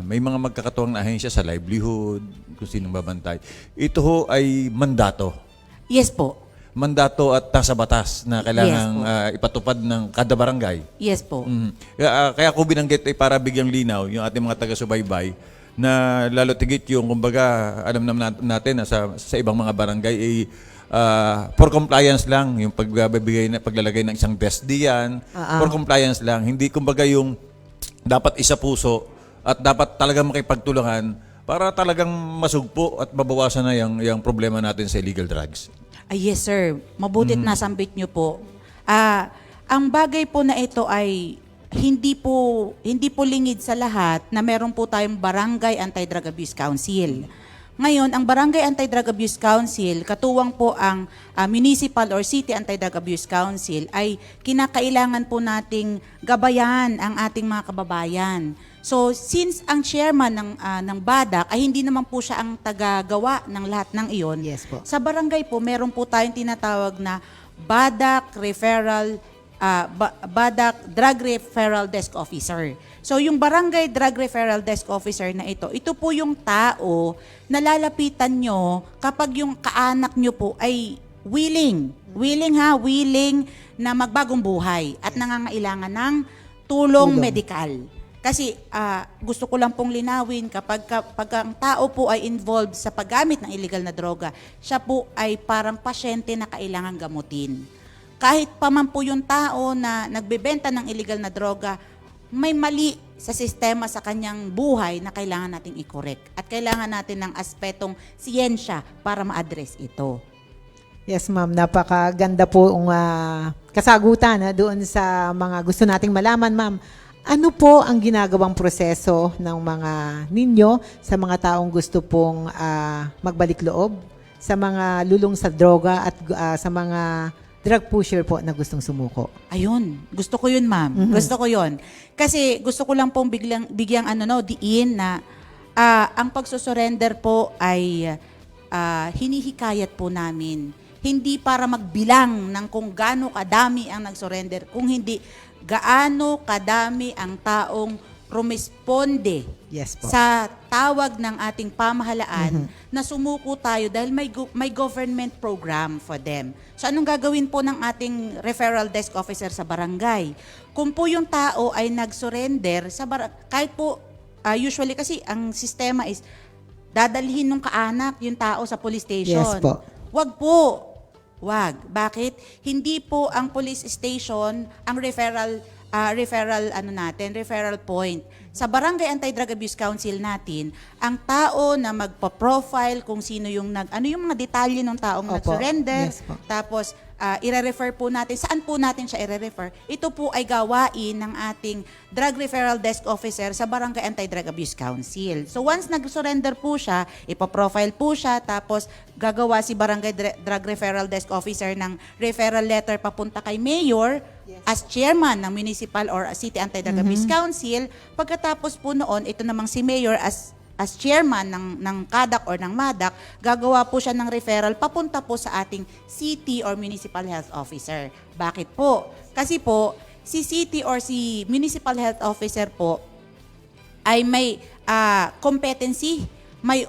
May mga magkakatuwang na ahensya sa livelihood, kung sinong babantay. Ito ho ay mandato. Yes po. Mandato at tasa batas na kailangang ipatupad ng kada barangay. Yes po. Kaya ko binanggit ay para bigyang linaw yung ating mga taga-subaybay na lalo tigit yung kumbaga alam naman natin na sa ibang mga barangay ay for compliance lang yung paglalagay ng isang desk diyan for compliance lang, hindi kumbaga yung dapat isa puso at dapat talagang makipagtulungan para talagang masugpo at mabawasan na yung problema natin sa illegal drugs. Yes sir, mabutit nasambit niyo po. Ang bagay po na ito ay hindi po lingid sa lahat na meron po tayong Barangay Anti-Drug Abuse Council. Ngayon, ang Barangay Anti-Drug Abuse Council, katuwang po ang Municipal or City Anti-Drug Abuse Council, ay kinakailangan po nating gabayan ang ating mga kababayan. So, since ang chairman ng BADAC ay hindi naman po siya ang tagagawa ng lahat ng iyon, Yes po. sa barangay po, meron po tayong tinatawag na BADAC Drug Referral Desk Officer. So yung Barangay Drug Referral Desk Officer na ito po yung tao na lalapitan nyo kapag yung kaanak nyo po ay willing Willing na magbagong buhay at nangangailangan ng tulong medikal. Kasi gusto ko lang pong linawin, kapag ang tao po ay involved sa paggamit ng illegal na droga, siya po ay parang pasyente na kailangan gamutin. Kahit pa man po yung tao na nagbebenta ng illegal na droga, may mali sa sistema sa kanyang buhay na kailangan nating i-correct. At kailangan natin ng aspetong siyensya para ma-address ito. Yes, ma'am. Napakaganda po ang kasagutan doon sa mga gusto nating malaman, ma'am. Ano po ang ginagawang proseso ng mga ninyo sa mga taong gusto pong magbalik loob, sa mga lulong sa droga at sa mga drug pusher po na gustong sumuko? Ayun, gusto ko yun, ma'am. Gusto ko yun. Kasi gusto ko lang pong bigyang diin na ang pagsusurrender po ay hinihikayat po namin. Hindi para magbilang ng kung gaano kadami ang nag-surrender, kung hindi gaano kadami ang taong rumisponde Yes po. sa tawag ng ating pamahalaan na sumuko tayo dahil may government program for them. So anong gagawin po ng ating referral desk officer sa barangay? Kung po yung tao ay nag-surrender, kahit po, usually kasi ang sistema is dadalhin ng kaanak yung tao sa police station. Yes po. Wag po. Wag. Bakit? Hindi po ang police station ang referral point. Sa Barangay Anti-Drug Abuse Council natin, ang tao na magpa-profile kung sino yung yung mga detalye ng taong Opo. nag-surrender, Yes po. tapos i-refer po natin, saan po natin siya i-refer? Ito po ay gawain ng ating Drug Referral Desk Officer sa Barangay Anti-Drug Abuse Council. So once nag-surrender po siya, ipaprofile po siya, tapos gagawa si Barangay Drug Referral Desk Officer ng referral letter papunta kay Mayor as chairman ng Municipal or City Anti-Drug Abuse Council. Pagkatapos po noon, ito namang si Mayor as chairman ng KADAC or ng MADAC, gagawa po siya ng referral papunta po sa ating city or municipal health officer. Bakit po? Kasi po, si city or si municipal health officer po ay may competency, may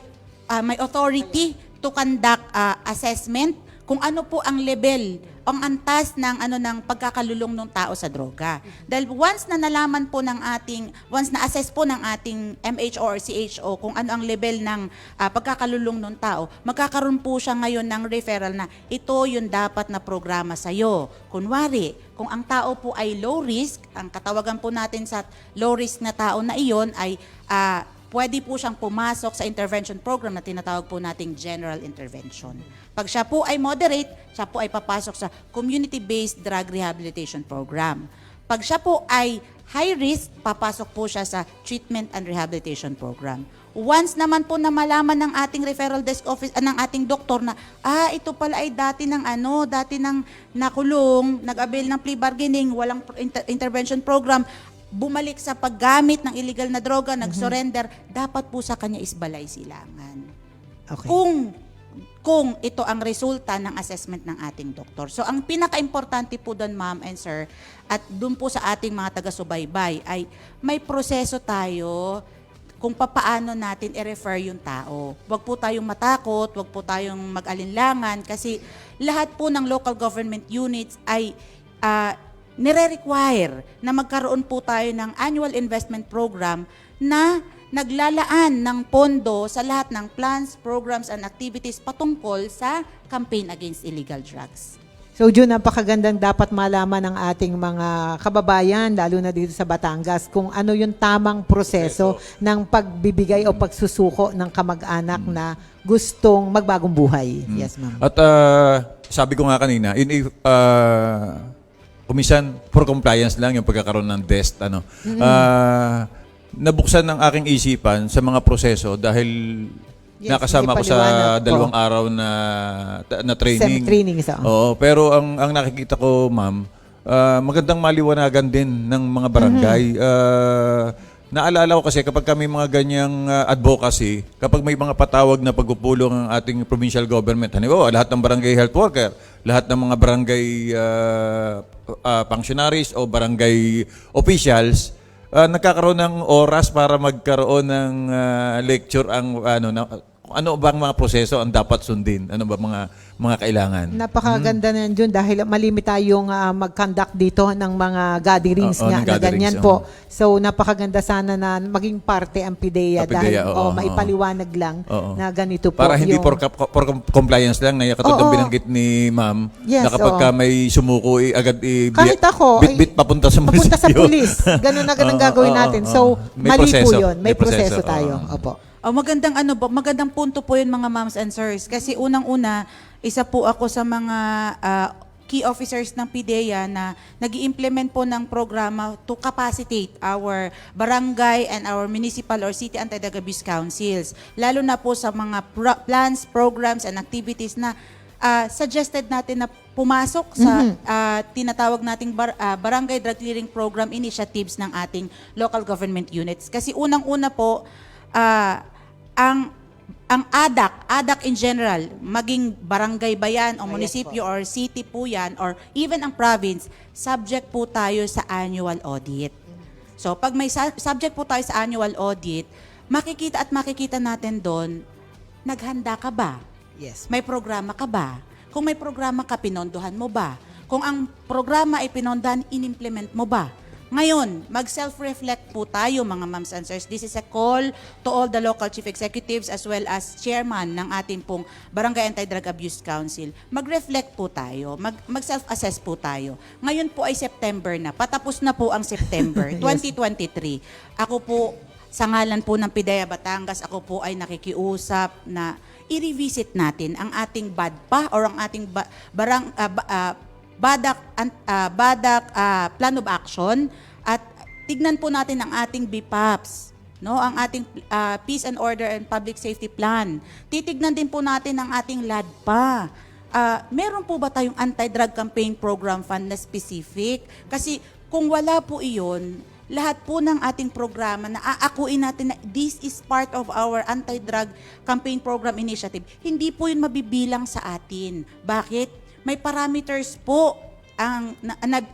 authority to conduct assessment kung ano po ang level, ang antas ng pagkakalulong ng tao sa droga. Dahil once na assess po ng ating MHO or CHO kung ano ang level ng pagkakalulong ng tao, magkakaroon po siya ngayon ng referral na ito yung dapat na programa sa iyo. Kunwari, kung ang tao po ay low risk, ang katawagan po natin sa low risk na tao na iyon ay pwede po siyang pumasok sa intervention program na tinatawag po nating general intervention. Pag siya po ay moderate, siya po ay papasok sa community-based drug rehabilitation program. Pag siya po ay high risk, papasok po siya sa treatment and rehabilitation program. Once naman po na malaman ng ating referral desk office, ng ating doktor na, ito pala ay dati ng nakulong, nag-avail ng plea bargaining, walang intervention program, bumalik sa paggamit ng illegal na droga, nag-surrender, dapat po sa kanya is balay silangan. Okay. Kung ito ang resulta ng assessment ng ating doktor. So ang pinaka-importante po doon, ma'am and sir, at doon po sa ating mga taga-subaybay ay may proseso tayo kung papaano natin i-refer yung tao. Huwag po tayong matakot, huwag po tayong mag-alinlangan kasi lahat po ng local government units ay nire-require na magkaroon po tayo ng annual investment program na naglalaan ng pondo sa lahat ng plans, programs, and activities patungkol sa campaign against illegal drugs. So, Jun, napakagandang dapat malaman ng ating mga kababayan, lalo na dito sa Batangas, kung ano yung tamang proseso ng pagbibigay o pagsusuko ng kamag-anak na gustong magbagong buhay. Yes, ma'am. At sabi ko nga kanina, kumisan for compliance lang yung pagkakaroon ng DEST. Nabuksan ng aking isipan sa mga proseso dahil nakasama ko sa ipaliwanag 2 araw na training. Training isa. Oo, pero ang nakikita ko, ma'am, magandang maliwanagan din ng mga barangay. Naalala ko kasi kapag kami mga ganyang advocacy, kapag may mga patawag na pagpupulong ang ating provincial government, halimbawa, lahat ng barangay health worker, lahat ng mga barangay functionaries o barangay officials, nagkakaroon ng oras para magkaroon ng lecture ang ano bang mga proseso ang dapat sundin? Ano ba mga kailangan? Napakaganda na yan, Jun, dahil malimit tayong mag-conduct dito ng mga gatherings Oo, nga ng na gatherings, ganyan po. So, napakaganda sana na maging parte ang PIDEA Ang PIDEA, dahil oo, maipaliwanag lang Oo. na ganito po. Para hindi yung- for compliance lang, na katulad ng Oo. binanggit ni ma'am, Yes, na kapag oo. ka may sumuko, agad Kahit ako, bit-bit papunta sa papunta sa munisipyo. pulis. Ganun agad ang Oo, gagawin oo, natin. oo. So, May mali po proseso. yun. May May proseso, proseso tayo. oo. Opo. Magandang punto po yun mga moms and sirs. Kasi unang-una, isa po ako sa mga key officers ng PIDEA na nag-i-implement po ng programa to capacitate our barangay and our municipal or city anti-drug abuse councils. Lalo na po sa mga plans, programs, and activities na suggested natin na pumasok sa tinatawag nating barangay drug clearing program initiatives ng ating local government units. Kasi unang-una po, ang ADAC in general, maging barangay ba yan, o munisipyo or city po yan, or even ang province, subject po tayo sa annual audit. So pag may subject po tayo sa annual audit, makikita natin doon, naghanda ka ba? Yes. May programa ka ba? Kung may programa ka, pinondohan mo ba? Kung ang programa ay pinondahan, in-implement mo ba? Ngayon, mag-self-reflect po tayo mga moms and sirs. This is a call to all the local chief executives as well as chairman ng ating pong Barangay Anti-Drug Abuse Council. Mag-reflect po tayo, mag-self-assess po tayo. Ngayon po ay September na, patapos na po ang September 2023. Ako po, sa ngalan po ng PIDEA Batangas, ako po ay nakikiusap na i-revisit natin ang ating BADPA or ang ating BADAC Plan of Action at tignan po natin ang ating BPAPs, no? Ang ating Peace and Order and Public Safety Plan. Titignan din po natin ang ating LADPA. Meron po ba tayong anti-drug campaign program fund na specific? Kasi kung wala po iyon, lahat po ng ating programa na aakuin natin na this is part of our anti-drug campaign program initiative, hindi po yun mabibilang sa atin. Bakit? May parameters po ang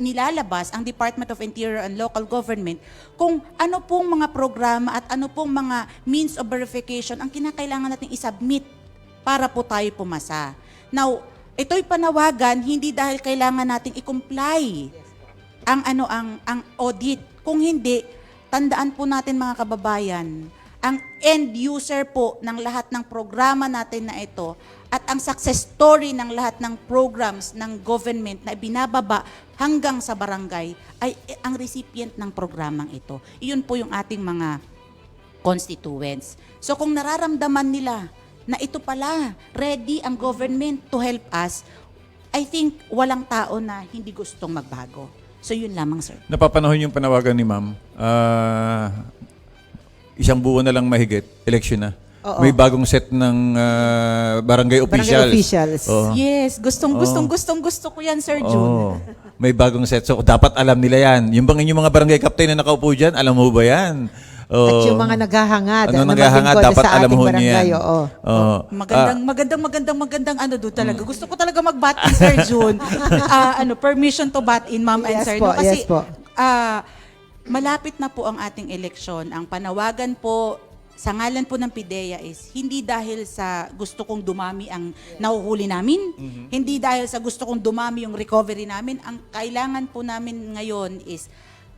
nilalabas ang Department of Interior and Local Government kung ano pong mga programa at ano pong mga means of verification ang kinakailangan natin isubmit para po tayo pumasa. Now, ito'y panawagan hindi dahil kailangan nating i-comply ang audit. Kung hindi, tandaan po natin mga kababayan, ang end user po ng lahat ng programa natin na ito at ang success story ng lahat ng programs ng government na binababa hanggang sa barangay ay ang recipient ng programang ito. Iyon po yung ating mga constituents. So kung nararamdaman nila na ito pala, ready ang government to help us, I think walang tao na hindi gustong magbago. So yun lamang, sir. Napapanahon yung panawagan ni ma'am. Isang buwan na lang mahigit, election na. Oo. May bagong set ng barangay officials. Barangay officials. Oo. Yes, gustong gusto ko yan, Sir June. Oo. May bagong set. So, dapat alam nila yan. Yung bang inyong mga barangay captain na nakaupo dyan, alam mo ba yan? At yung mga naghahangad. Ano na naghahangad, maglingkod dapat sa alam ating mo barangay, niyan. oo. Oo. Magandang ano doon talaga. Gusto ko talaga mag-bat in, Sir June. Permission to bat in, ma'am and Yes sir. po, No, kasi yes po. malapit na po ang ating eleksyon. Ang panawagan po sa ngalan po ng PIDEA is hindi dahil sa gusto kong dumami ang nahuhuli namin, hindi dahil sa gusto kong dumami yung recovery namin. Ang kailangan po namin ngayon is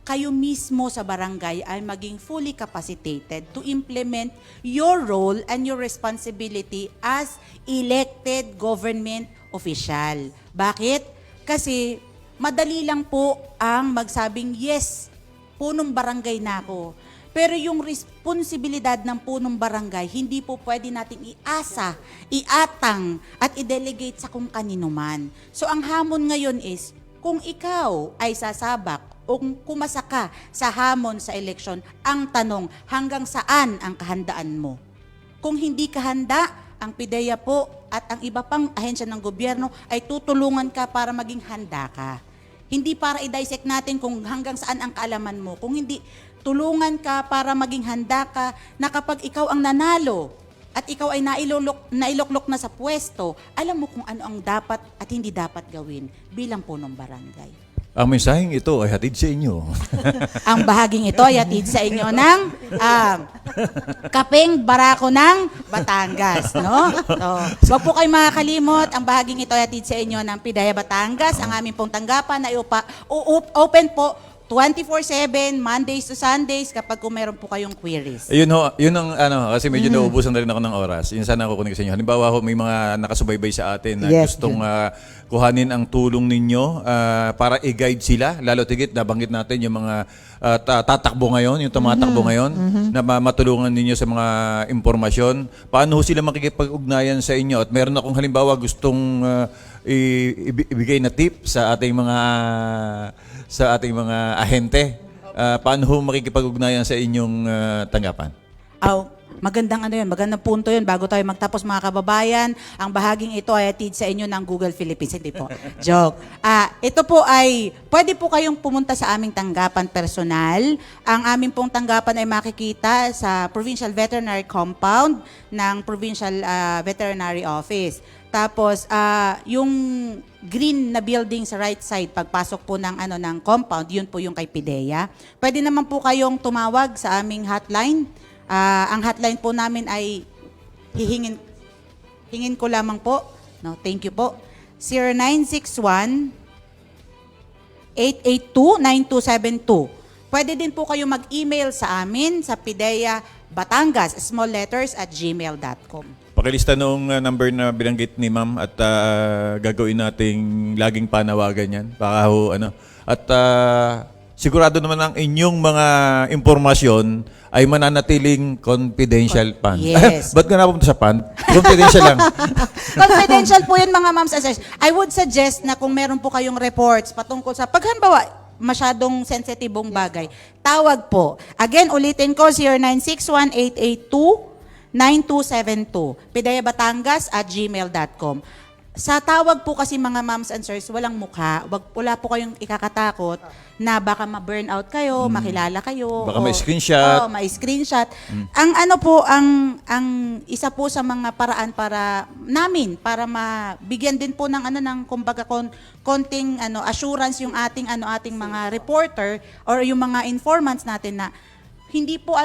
kayo mismo sa barangay ay maging fully capacitated to implement your role and your responsibility as elected government official. Bakit? Kasi madali lang po ang magsabing, yes, punong barangay na ako. Pero yung responsibilidad ng punong barangay, hindi po pwede nating iasa, iatang, at i-delegate sa kung kanino man. So ang hamon ngayon is, kung ikaw ay sasabak o kung kumasa ka sa hamon sa eleksyon, ang tanong, hanggang saan ang kahandaan mo? Kung hindi ka handa, ang PIDEA po at ang iba pang ahensya ng gobyerno ay tutulungan ka para maging handa ka. Hindi para i-dissect natin kung hanggang saan ang kaalaman mo. Kung hindi, tulungan ka para maging handa ka na kapag ikaw ang nanalo at ikaw ay nailoklok na sa pwesto, alam mo kung ano ang dapat at hindi dapat gawin bilang punong barangay. Ang mensaheng ito ay hatid sa inyo. Ang bahaging ito ay atid sa inyo ng Kapeng Barako ng Batangas, no? So, wag po kayong makakalimot, ang bahaging ito ay atid sa inyo ng PIDEA Batangas. Ang aming pong tanggapan ay open po 24/7, Mondays to Sundays, kapag kung meron po kayong queries. Yun ang kasi medyo nauubusan na rin ako ng oras. Yun sana ako kunin sa inyo. Halimbawa may mga nakasubaybay sa atin na Yes, gustong kuhanin ang tulong ninyo para i-guide sila. Lalo tigit, nabanggit natin yung mga tatakbo ngayon, yung tumatakbo ngayon, na matulungan ninyo sa mga impormasyon. Paano sila makikipag-ugnayan sa inyo? At meron akong halimbawa gustong ibigay na tip sa ating mga ahente. Paano ho makikipag-ugnayan sa inyong tanggapan? Magandang magandang punto yun. Bago tayo magtapos mga kababayan, ang bahaging ito ay atid sa inyo ng Google Philippines. Hindi po. Joke. Ito po ay, pwede po kayong pumunta sa aming tanggapan personal. Ang aming pong tanggapan ay makikita sa Provincial Veterinary Compound ng Provincial Veterinary Office. Tapos, yung green na building sa right side, pagpasok po ng compound, yun po yung kay PIDEA. Pwede naman po kayong tumawag sa aming hotline. Ang hotline po namin ay hingin ko lamang po. No, thank you po. 0961-882-9272. Pwede din po kayo mag-email sa amin sa PIDEA Batangas, small letters @gmail.com. Pakilista noong number na binanggit ni Ma'am at gagawin nating laging panawagan yan. Baka ho, At sigurado naman ang inyong mga impormasyon ay mananatiling confidential pan. Yes. Ba't ka napunta sa pan? Confidential lang. Confidential po yun mga ma'ams and sirs. I would suggest na kung meron po kayong reports patungkol sa paghalimbawa masyadong sensitibong bagay, tawag po. Again, ulitin ko, 0961-882-9272. PIDEA Batangas @gmail.com. Sa tawag po kasi mga moms and sirs, walang mukha. Wala po kayong ikakatakot na baka ma-burnout kayo, makilala kayo. Baka may screenshot. Oo, may screenshot. Ang isa po sa mga paraan para mabigyan din po ng kumbaga konting assurance yung ating mga reporter or yung mga informants natin na hindi po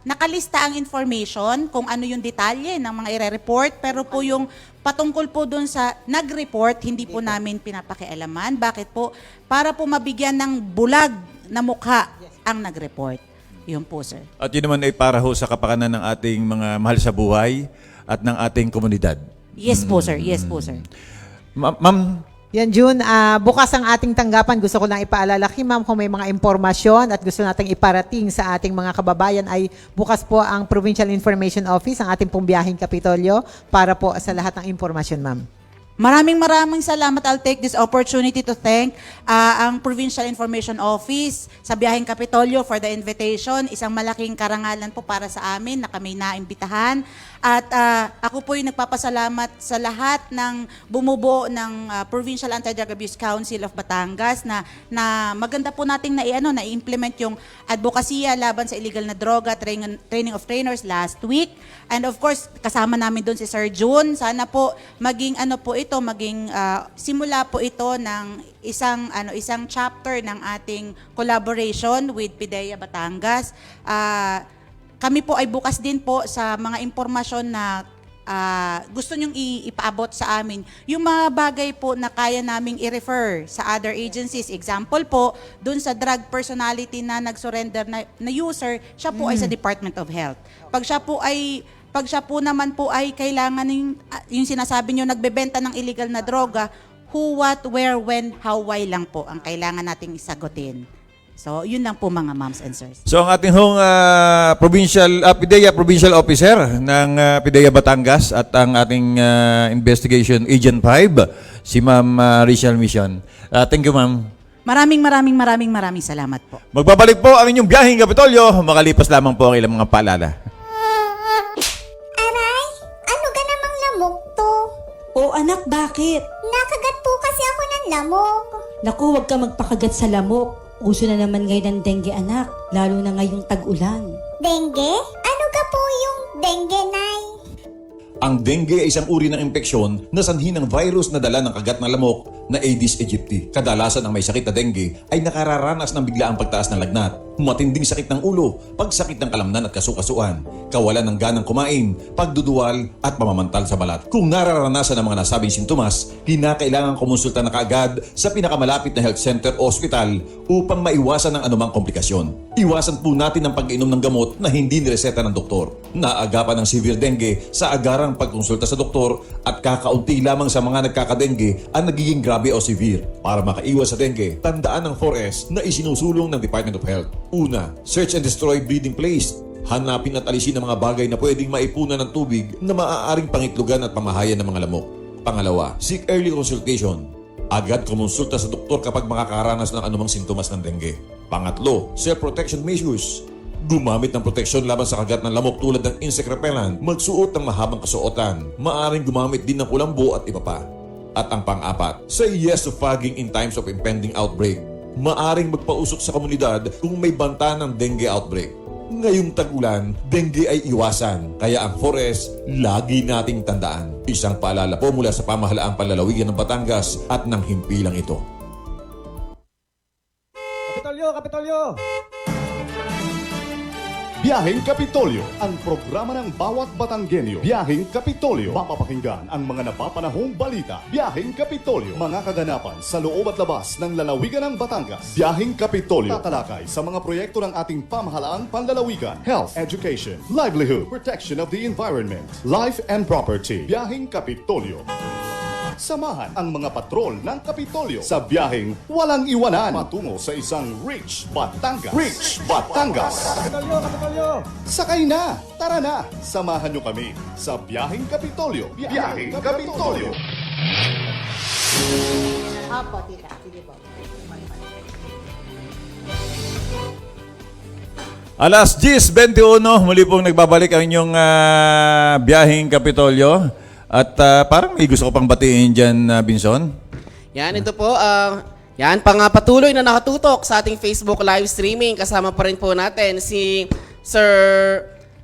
nakalista ang information kung ano yung detalye ng mga ire-report, pero po yung patungkol po doon sa nag-report, hindi po namin pinapakialaman. Bakit po? Para po mabigyan ng bulag na mukha ang nag-report. Yun po, sir. At yun naman ay para ho sa kapakanan ng ating mga mahal sa buhay at ng ating komunidad. Yes po, sir. Yes po, sir. Ma'am, Yan, June. Bukas ang ating tanggapan. Gusto ko lang ipaalala kay Ma'am kung may mga impormasyon at gusto nating iparating sa ating mga kababayan ay bukas po ang Provincial Information Office, ang ating pong biyaheng Kapitolyo para po sa lahat ng impormasyon, Ma'am. Maraming salamat. I'll take this opportunity to thank ang Provincial Information Office sa Biyaheng Kapitolyo for the invitation. Isang malaking karangalan po para sa amin na kami naimbitahan. At ako po yung nagpapasalamat sa lahat ng bumubuo ng Provincial Anti-Drug Abuse Council of Batangas na maganda po nating na-implement yung advokasya laban sa illegal na droga, training of trainers last week. And of course, kasama namin doon si Sir June. Sana po maging simula po ito ng isang chapter ng ating collaboration with PIDEA Batangas. Kami po ay bukas din po sa mga impormasyon na gusto nyong ipaabot sa amin. Yung mga bagay po na kaya naming i-refer sa other agencies. Example po, dun sa drug personality na nag-surrender na user, siya po ay sa Department of Health. Pag siya po naman po ay kailangan yung sinasabi nyo, nagbebenta ng illegal na droga, who, what, where, when, how, why lang po ang kailangan nating isagutin. So, yun lang po mga moms and sirs. so ang ating hong PIDEA Provincial Officer ng PIDEA Batangas at ang ating Investigation Agent 5, si Ma'am Rachel Mission. Thank you, Ma'am. Maraming salamat po. Magbabalik po ang inyong biyaheng Kapitolyo. Makalipas lamang po ang ilang mga paalala. Aray, ano ka namang lamok to? Oh anak, bakit? Nakagat po kasi ako ng lamok. Naku, huwag ka magpakagat sa lamok. Uso na naman ngayon ng dengue anak, lalo na ngayong tag-ulan. Dengue? Ano ka po yung dengue, Nay? Ang dengue ay isang uri ng impeksyon na sanhi ng virus na dala ng kagat ng lamok na Aedes aegypti. Kadalasan ang may sakit na dengue ay nakararanas ng biglaang pagtaas ng lagnat, matinding sakit ng ulo, pagsakit ng kalamnan at kasukasuan, kawalan ng ganang kumain, pagduduwal at pamamantal sa balat. Kung nararanasan ang mga nasabing sintomas, kinakailangan kumonsulta na kaagad sa pinakamalapit na health center o ospital upang maiwasan ang anumang komplikasyon. Iwasan po natin ang pag-inom ng gamot na hindi nireseta ng doktor. Naagapan ng severe dengue sa agarang pagkonsulta sa doktor at kakaunti lamang sa mga nagkakadengue ang nagiging grabe o severe. Para makaiwas sa dengue, tandaan ang 4S na isinusulong ng Department of Health. Una, search and destroy breeding place. Hanapin at alisin ang mga bagay na pwedeng maipunan ng tubig na maaaring pangitlugan at pamahayan ng mga lamok. Pangalawa, seek early consultation. Agad kumonsulta sa doktor kapag makakaranas ng anumang sintomas ng dengue. Pangatlo, self-protection measures. Gumamit ng proteksyon laban sa kagat ng lamok tulad ng insect repellent, magsuot ng mahabang kasuotan, maaring gumamit din ng kulambo at iba pa. At ang pang-apat, say yes to fogging in times of impending outbreak. Maaring magpausok sa komunidad kung may banta ng dengue outbreak. Ngayong tag-ulan, dengue ay iwasan, kaya ang 4S lagi nating tandaan. Isang paalala po mula sa pamahalaang panlalawigan ng Batangas at ng himpilang ito. Kapitolyo! Biyaheng Kapitolyo, ang programa ng bawat Batanggenyo. Biyaheng Kapitolyo, mapapakinggan ang mga napapanahong balita. Biyaheng Kapitolyo, mga kaganapan sa loob at labas ng lalawigan ng Batangas. Biyaheng Kapitolyo, tatalakay sa mga proyekto ng ating pamahalaang panlalawigan. Health, education, livelihood, protection of the environment, life and property. Biyaheng Kapitolyo. Samahan ang mga patrol ng Kapitolyo sa biyaheng walang iwanan patungo sa isang Rich Batangas. Rich Batangas! Kapitolyo! Sakay na! Tara na! Samahan nyo kami sa biyaheng Kapitolyo. Biyaheng Kapitolyo! Apo, tita. Sige po. Alas 10:21, muli pong nagbabalik ang inyong biyaheng Kapitolyo. At parang may gusto ko pang batiin dyan, Binson. Yan, ito po. Yan, patuloy na nakatutok sa ating Facebook live streaming. Kasama pa rin po natin si Sir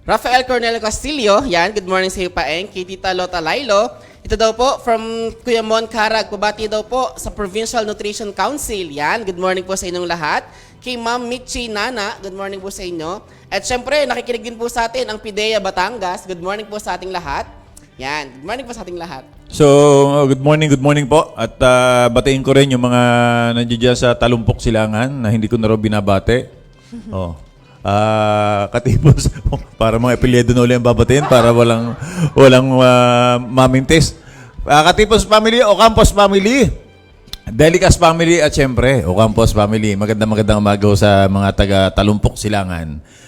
Rafael Cornel Castillo. Yan, good morning sa iyo pa, Eng. Kay Tita Lota Lailo. Ito daw po from Kuya Mon Carag. Pabati daw po sa Provincial Nutrition Council. Yan, good morning po sa inyong lahat. Kay Ma'am Michi Nana, good morning po sa inyo. At syempre, nakikinig din po sa atin ang PIDEA Batangas. Good morning po sa ating lahat. Yan, good morning po sa ating lahat. So, good morning po. At batiin ko rin yung mga nandiyan sa Talumpok Silangan na hindi ko na rin binabate. Oh. Katipos, para mga apelyido na ulit ang babatiin para walang mamintis. Katipos family, Ocampos family, Delicas family at syempre, Ocampos family. Magandang umaga sa mga taga Talumpok Silangan.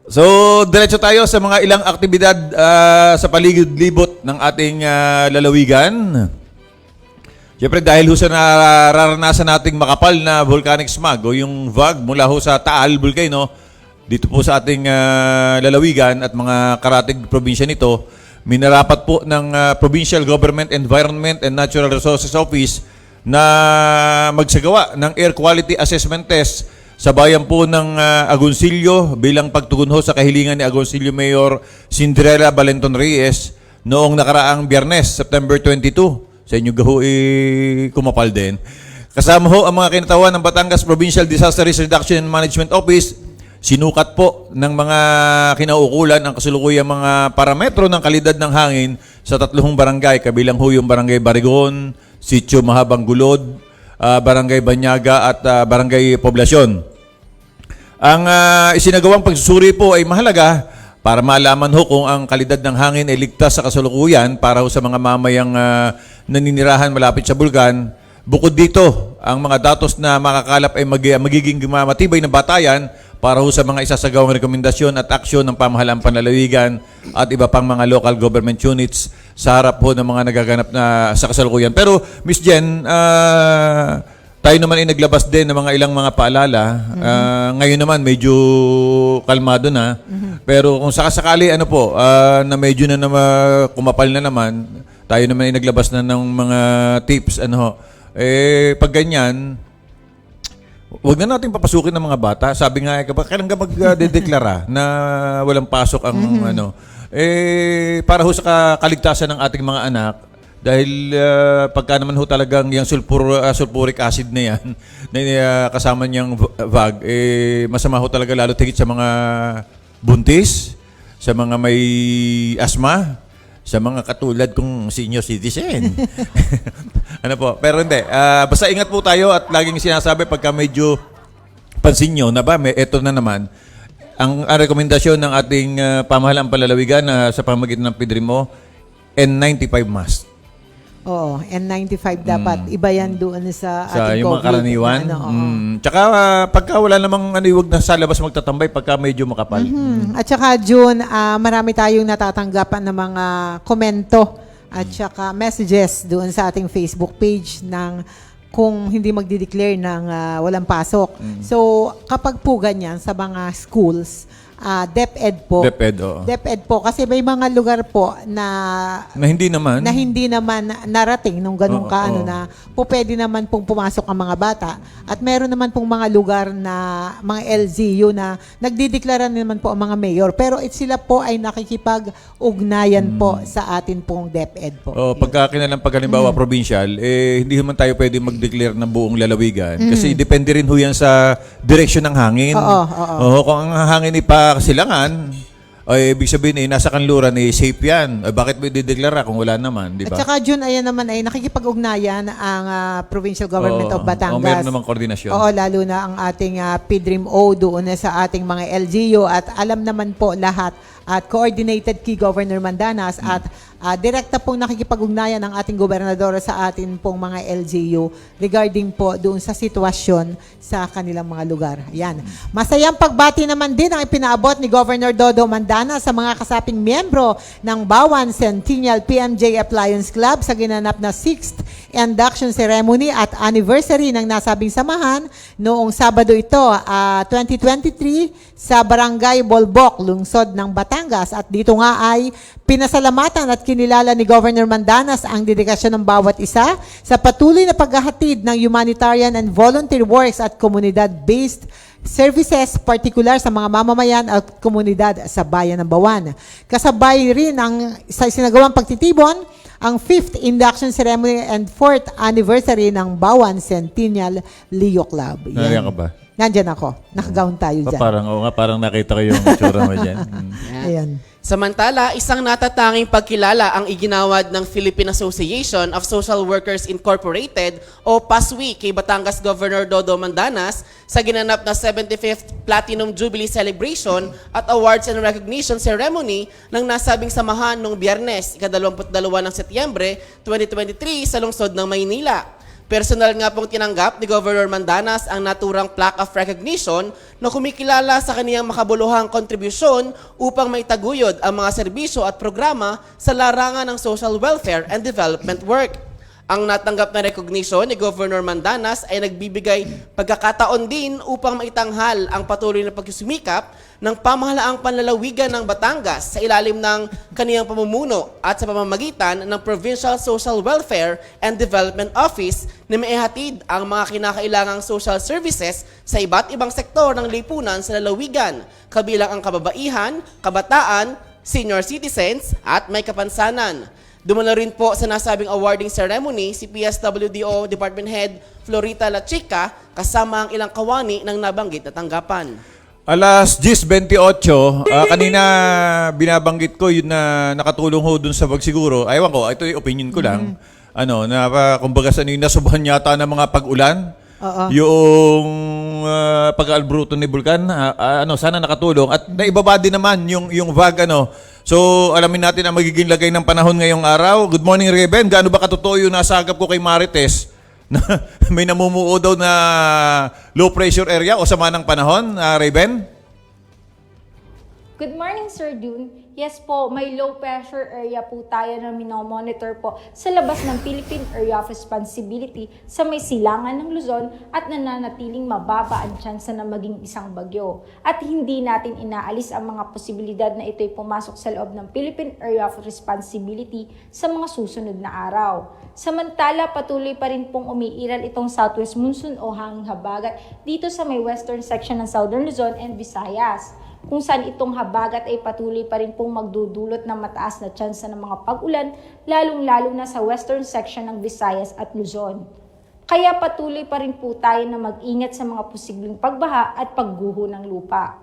So, diretso tayo sa mga ilang aktibidad sa paligid-libot ng ating lalawigan. Siyempre, dahil ho sa nararanasan nating makapal na volcanic smog o yung VOG mula ho sa Taal Volcano, dito po sa ating lalawigan at mga karatig probinsya nito, minarapat po ng Provincial Government Environment and Natural Resources Office na magsagawa ng air quality assessment test sa bayan po ng Agoncillo bilang pagtugon ho sa kahilingan ni Agoncillo Mayor Cinderella Valenton Reyes noong nakaraang Biyernes, September 22. Sa inyo gaho kumapal din. Kasama ho ang mga kinatawan ng Batangas Provincial Disaster Risk Reduction and Management Office. Sinukat po ng mga kinauukulan ang kasulukuyang mga parametro ng kalidad ng hangin sa 3 barangay, kabilang ho yung Barangay Barigon, Sitio Mahabang Gulod, Barangay Banyaga at Barangay Poblasyon. Ang isinagawang pagsusuri po ay mahalaga para malaman ho kung ang kalidad ng hangin ay ligtas sa kasalukuyan para ho sa mga mamayang naninirahan malapit sa bulkan. Bukod dito, ang mga datos na makakalap ay magiging matibay na batayan para ho sa mga isasagawang rekomendasyon at aksyon ng pamahalaang panlalawigan at iba pang mga local government units sa harap po ng mga nagaganap na sa kasalukuyan. Pero, Miss Jen, tayo naman ay naglabas din ng mga ilang mga paalala. Ngayon naman, medyo kalmado na. Pero kung sakasakali, na medyo na kumapal na naman, tayo naman ay naglabas na ng mga tips. Pag ganyan, huwag na natin papasukin ng mga bata. Sabi nga, kailan ka magdedeklara na walang pasok ang para ho sa kaligtasan ng ating mga anak, dahil pagka naman ho talagang yung sulfuric acid na yan, na kasama niyang VAG, masama ho talaga lalo tigit sa mga buntis, sa mga may asthma, sa mga katulad kong senior citizen. Ano po? Pero hindi. Basta ingat po tayo at laging sinasabi pagka medyo pansin nyo na ba, eto na naman, ang rekomendasyon ng ating pamahalaan palalawigan sa pamamagitan ng PDRIMO, N95 mask. Oo, N95 dapat. Iba yan doon sa ating Yung COVID. mga karaniwan. Tsaka pagka wala namang huwag na sa labas magtatambay pagka medyo makapal. At saka June, marami tayong natatanggapan ng mga komento at saka messages doon sa ating Facebook page ng kung hindi magdi-declare ng walang pasok. So, kapag po ganyan sa mga schools, DepEd po. DepEd, oo. DepEd po. Kasi may mga lugar po na hindi naman narating nung ganun Oo. na po pwede naman pong pumasok ang mga bata. At meron naman pong mga lugar na mga LGU na nagdideklara naman po ang mga mayor. Pero sila po ay nakikipag-ugnayan po sa atin pong DepEd po. Pagka kinalampag halimbawa provincial, hindi naman tayo pwede mag-declare ng buong lalawigan. Kasi depende rin ho yan sa direksyon ng hangin. Oo. Kung ang hangin ay pakasilangan, ibig sabihin nasa kanluran safe yan. Bakit mo i-declare kung wala naman, di ba? At saka June, ayan naman ay nakikipag-ugnayan ang Provincial Government of Batangas. Meron namang koordinasyon. Oo, lalo na ang ating PDRIMO doon na sa ating mga LGU at alam naman po lahat at coordinated key Governor Mandanas at direkta pong nakikipag-ugnayan ng ating gobernador sa atin pong mga LGU regarding po doon sa sitwasyon sa kanilang mga lugar. Yan. Masayang pagbati naman din ang ipinaabot ni Governor Dodo Mandanas sa mga kasaping miyembro ng Bawan Centennial PMJF Lions Club sa ginanap na 6th induction ceremony at anniversary ng nasabing samahan noong Sabado ito, 2023 sa Barangay Bolbok, lungsod ng Batangas. At dito nga ay pinasalamatan at kinilala ni Governor Mandanas ang dedikasyon ng bawat isa sa patuloy na paghahatid ng humanitarian and volunteer works at komunidad-based services, partikular sa mga mamamayan at komunidad sa bayan ng Bawan. Kasabay rin ang sa sinagawang pagtitibon ang 5th induction ceremony and 4th anniversary ng Bawan Centennial Leo Club. Nandiyan ka ba? Nandyan ako. Nakagown tayo dyan. Parang nakita ko yung tsura mo dyan. Ayan. Samantala, isang natatanging pagkilala ang iginawad ng Philippine Association of Social Workers Incorporated o PASWI kay Batangas Governor Dodo Mandanas sa ginanap na 75th Platinum Jubilee Celebration at Awards and Recognition Ceremony ng nasabing samahan noong Biyernes, ika-22 ng Setyembre 2023 sa lungsod ng Maynila. Personal nga pong tinanggap ni Governor Mandanas ang naturang plaque of recognition na kumikilala sa kaniyang makabuluhang kontribusyon upang maitaguyod ang mga serbisyo at programa sa larangan ng social welfare and development work. Ang natanggap na recognition ni Governor Mandanas ay nagbibigay pagkakataon din upang maitanghal ang patuloy na pagsusumikap ng pamahalaang panlalawigan ng Batangas sa ilalim ng kaniyang pamumuno at sa pamamagitan ng Provincial Social Welfare and Development Office na maihatid ang mga kinakailangang social services sa iba't ibang sektor ng lipunan sa lalawigan, kabilang ang kababaihan, kabataan, senior citizens at may kapansanan. Dumalo rin po sa nasabing awarding ceremony si PSWDO Department Head Florita Lachica kasama ang ilang kawani ng nabanggit na tanggapan. Alas 10:28, kanina binabanggit ko yun na nakatulong ho dun sa pagsiguro. Aywan ko, ito yung opinion ko lang. Kumbaga sa nasubhan yata ng mga pag-ulan. Yung pag-albruto ni Bulkan, sana nakatulong. At naibaba din naman yung VAG, So, alamin natin ang magiging lagay ng panahon ngayong araw. Good morning, Reben. Gaano ba katotoo yung nasagap ko kay Marites? Na may namumuo daw na low pressure area o sama ng panahon, Reben? Good morning, Sir Dune. Yes po, may low pressure area po tayo na minomonitor po sa labas ng Philippine Area of Responsibility sa may silangan ng Luzon at nananatiling mababa ang tsansa na maging isang bagyo. At hindi natin inaalis ang mga posibilidad na ito'y pumasok sa loob ng Philippine Area of Responsibility sa mga susunod na araw. Samantala, patuloy pa rin pong umiiral itong southwest monsoon o hanging habagat dito sa may western section ng Southern Luzon and Visayas. kung saan itong habagat ay patuloy pa rin pong magdudulot ng mataas na tsansa ng mga pag-ulan, lalong-lalo na sa western section ng Visayas at Luzon. Kaya patuloy pa rin po tayo na mag-ingat sa mga posibleng pagbaha at pagguho ng lupa.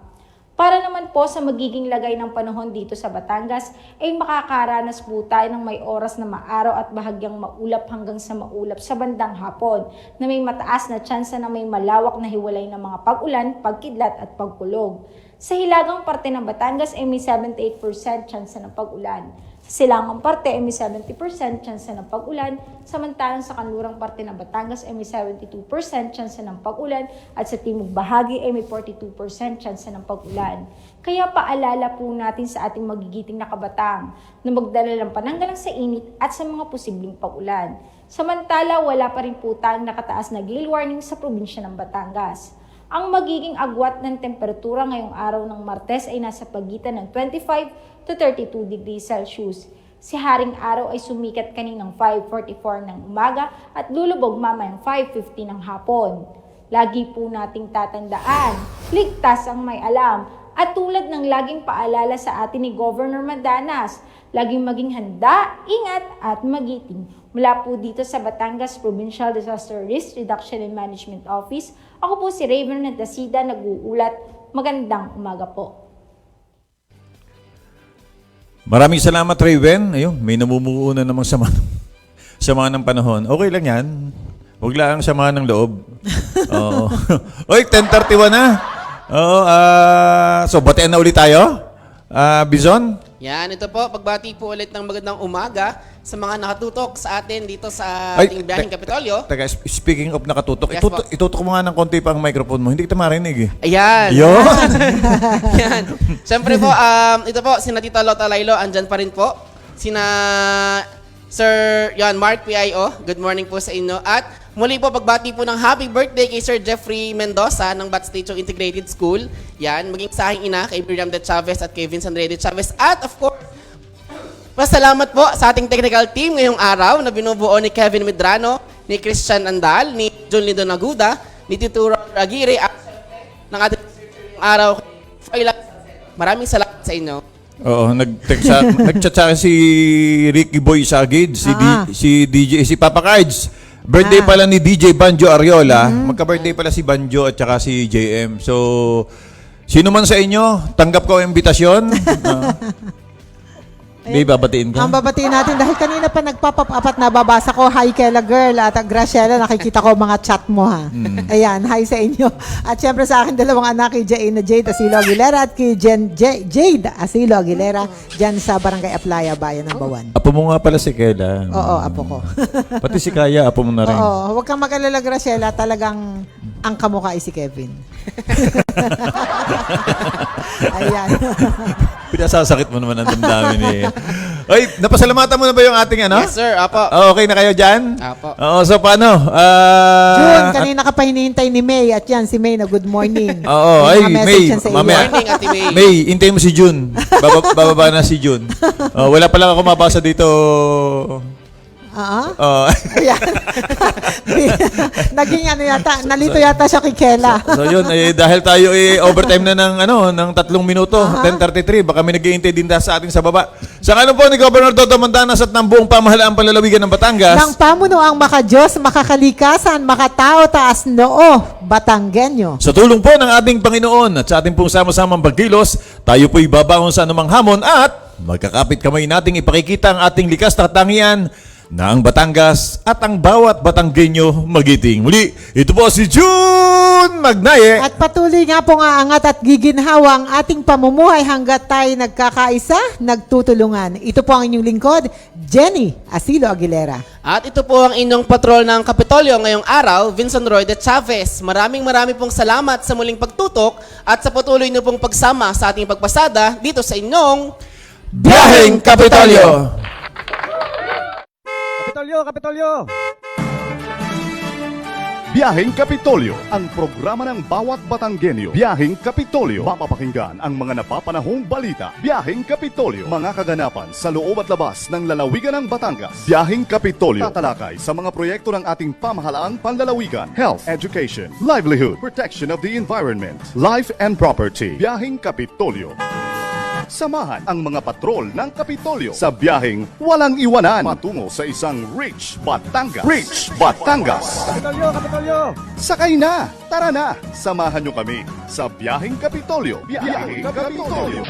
Para naman po sa magiging lagay ng panahon dito sa Batangas, ay makakaranas po tayo ng may oras na maaraw at bahagyang maulap hanggang sa maulap sa bandang hapon, na may mataas na tsansa na may malawak na hiwalay ng mga pag-ulan, pagkidlat at pagkulog. Sa hilagang parte ng Batangas ay may 78% tsansa ng pag-ulan. Sa silangang parte ay may 70% tsansa ng pag-ulan, samantalang sa kanlurang parte ng Batangas ay may 72% tsansa ng pag-ulan at sa timog bahagi ay may 42% tsansa ng pag-ulan. Kaya paalala po natin sa ating magigiting na kabataan na magdala ng pananggalang sa init at sa mga posibleng pag-ulan. Samantala, wala pa rin po tayong nakataas na gale warning sa probinsya ng Batangas. Ang magiging agwat ng temperatura ngayong araw ng Martes ay nasa pagitan ng 25 to 32 degrees Celsius. Si Haring Araw ay sumikat kaninang 5:44 ng umaga at lulubog mamayang 5:50 ng hapon. Lagi po nating tatandaan, ligtas ang may alam. At tulad ng laging paalala sa atin ni Governor Madanas, laging maging handa, ingat at magiting. Mula po dito sa Batangas Provincial Disaster Risk Reduction and Management Office, ako po si Raven Nadasida, nag-uulat. Magandang umaga po. Maraming salamat, Raven. Ayun, may namumuo na namang sama ng panahon. Okay lang yan. Huwag lang sama ng loob. Oo. Oy, 10:31 na. Oo, so batian na ulit tayo. Bizon? Yan, ito po, pagbati po ulit ng magandang umaga sa mga nakatutok sa atin dito sa ating biyaheng Kapitolyo. Teka, speaking of nakatutok, Yes, po. itutok mo nga ng konti pa ang microphone mo. Hindi kita marinig eh. Ayan. Yun. Yan. Siyempre po, ito po, sina Tita Lota Lailo, andyan pa rin po. Sina Sir Mark PIO, good morning po sa inyo. At muli po, pagbati po ng happy birthday kay Sir Jeffrey Mendoza ng Bat Station Integrated School. Yan, maging sahing ina kay Miriam De Chavez at kay Vincent Rey De Chavez. At of course, pasalamat po sa ating technical team ngayong araw na binubuo ni Kevin Medrano, ni Christian Andal, ni John Lindo Naguda, ni Tito Aguirre, at ng ating araw. Maraming salamat sa inyo. Oo, nag-chat sa akin si Ricky Boy Sagid, si Papa Cards. Birthday pala ni DJ Banjo Ariola. Magka-birthday pala si Banjo at saka si JM. So, sino man sa inyo, tanggap ko ang imbitasyon. May babatiin ka? Ang babatiin natin dahil kanina pa nagpa-pop up at nababasa ko, hi Kela Girl at Graciela, nakikita ko mga chat mo ha. Ayan, hi sa inyo. At syempre sa akin dalawang anak, kay Jade Asilo Aguilera at kay Jade Asilo Aguilera dyan sa Barangay Aplaya, Bayan ng Bawan. Apo mo nga pala si Kela. Oo, apo ko. Pati si Kaya, apo mo na rin. Oo, huwag kang mag-alala Graciela, talagang ang kamukha ay si Kevin. Ayan. Pinasasakit mo naman ang damdamin eh. Oy, napasalamatan mo na ba yung ating ano? Yes, sir. Apo. Okay na kayo dyan? Apo. Oo, so paano? June, kanina ka pa hinihintay ni May at yan, si May na good morning. Oo, May ay, mga message May, yan sa iyo. mamaya. Morning, Ate May. May, hintayin mo si June. Bababa na si June. Wala pa lang ako mabasa dito. Ayan. Naging ano yata, nalito yata siya kay Kela. So yun, dahil tayo overtime na ng 3 minuto, 10:33, baka may nag-iintay din sa atin sa baba. Sa kanon po ni Governor Toto Mandanas at ng buong pamahalaang panlalawigan ng Batangas. Ng pamunuang makadiyos, makakalikasan, makatao, taas noo, Batanggenyo. Sa tulong po ng ating Panginoon at sa ating pong sama-samang pagkilos, tayo po'y babangon sa anumang hamon at magkakapit kamay nating ipakikita ang ating likas na katangian na ang Batangas at ang bawat Batanggenyo magiting. Muli, ito po si June Magnaye. At patuloy nga pong aangat at giginhawa ang ating pamumuhay hanggat tayo nagkakaisa, nagtutulungan. Ito po ang inyong lingkod, Jenny Asilo Aguilera. At ito po ang inyong patrol ng Kapitolyo ngayong araw, Vincent Roy De Chavez. Maraming pong salamat sa muling pagtutok at sa patuloy niyo pong pagsama sa ating pagpasada dito sa inyong Biyaheng Kapitolyo! Kapitolyo! Biyaheng Kapitolyo, ang programa ng bawat Batanggenyo. Biyaheng Kapitolyo, mapapakinggan ang mga napapanahong balita. Biyaheng Kapitolyo, mga kaganapan sa loob at labas ng lalawigan ng Batangas. Biyaheng Kapitolyo, tatalakay sa mga proyekto ng ating pamahalaang panlalawigan, health, education, livelihood, protection of the environment, life and property. Biyaheng Kapitolyo. Samahan ang mga patrol ng Kapitolyo sa biyaheng walang iwanan patungo sa isang Rich Batangas. Rich Batangas! Kapitolyo, Kapitolyo! Sakay na! Tara na! Samahan nyo kami sa biyaheng Kapitolyo. Biyaheng Kapitolyo.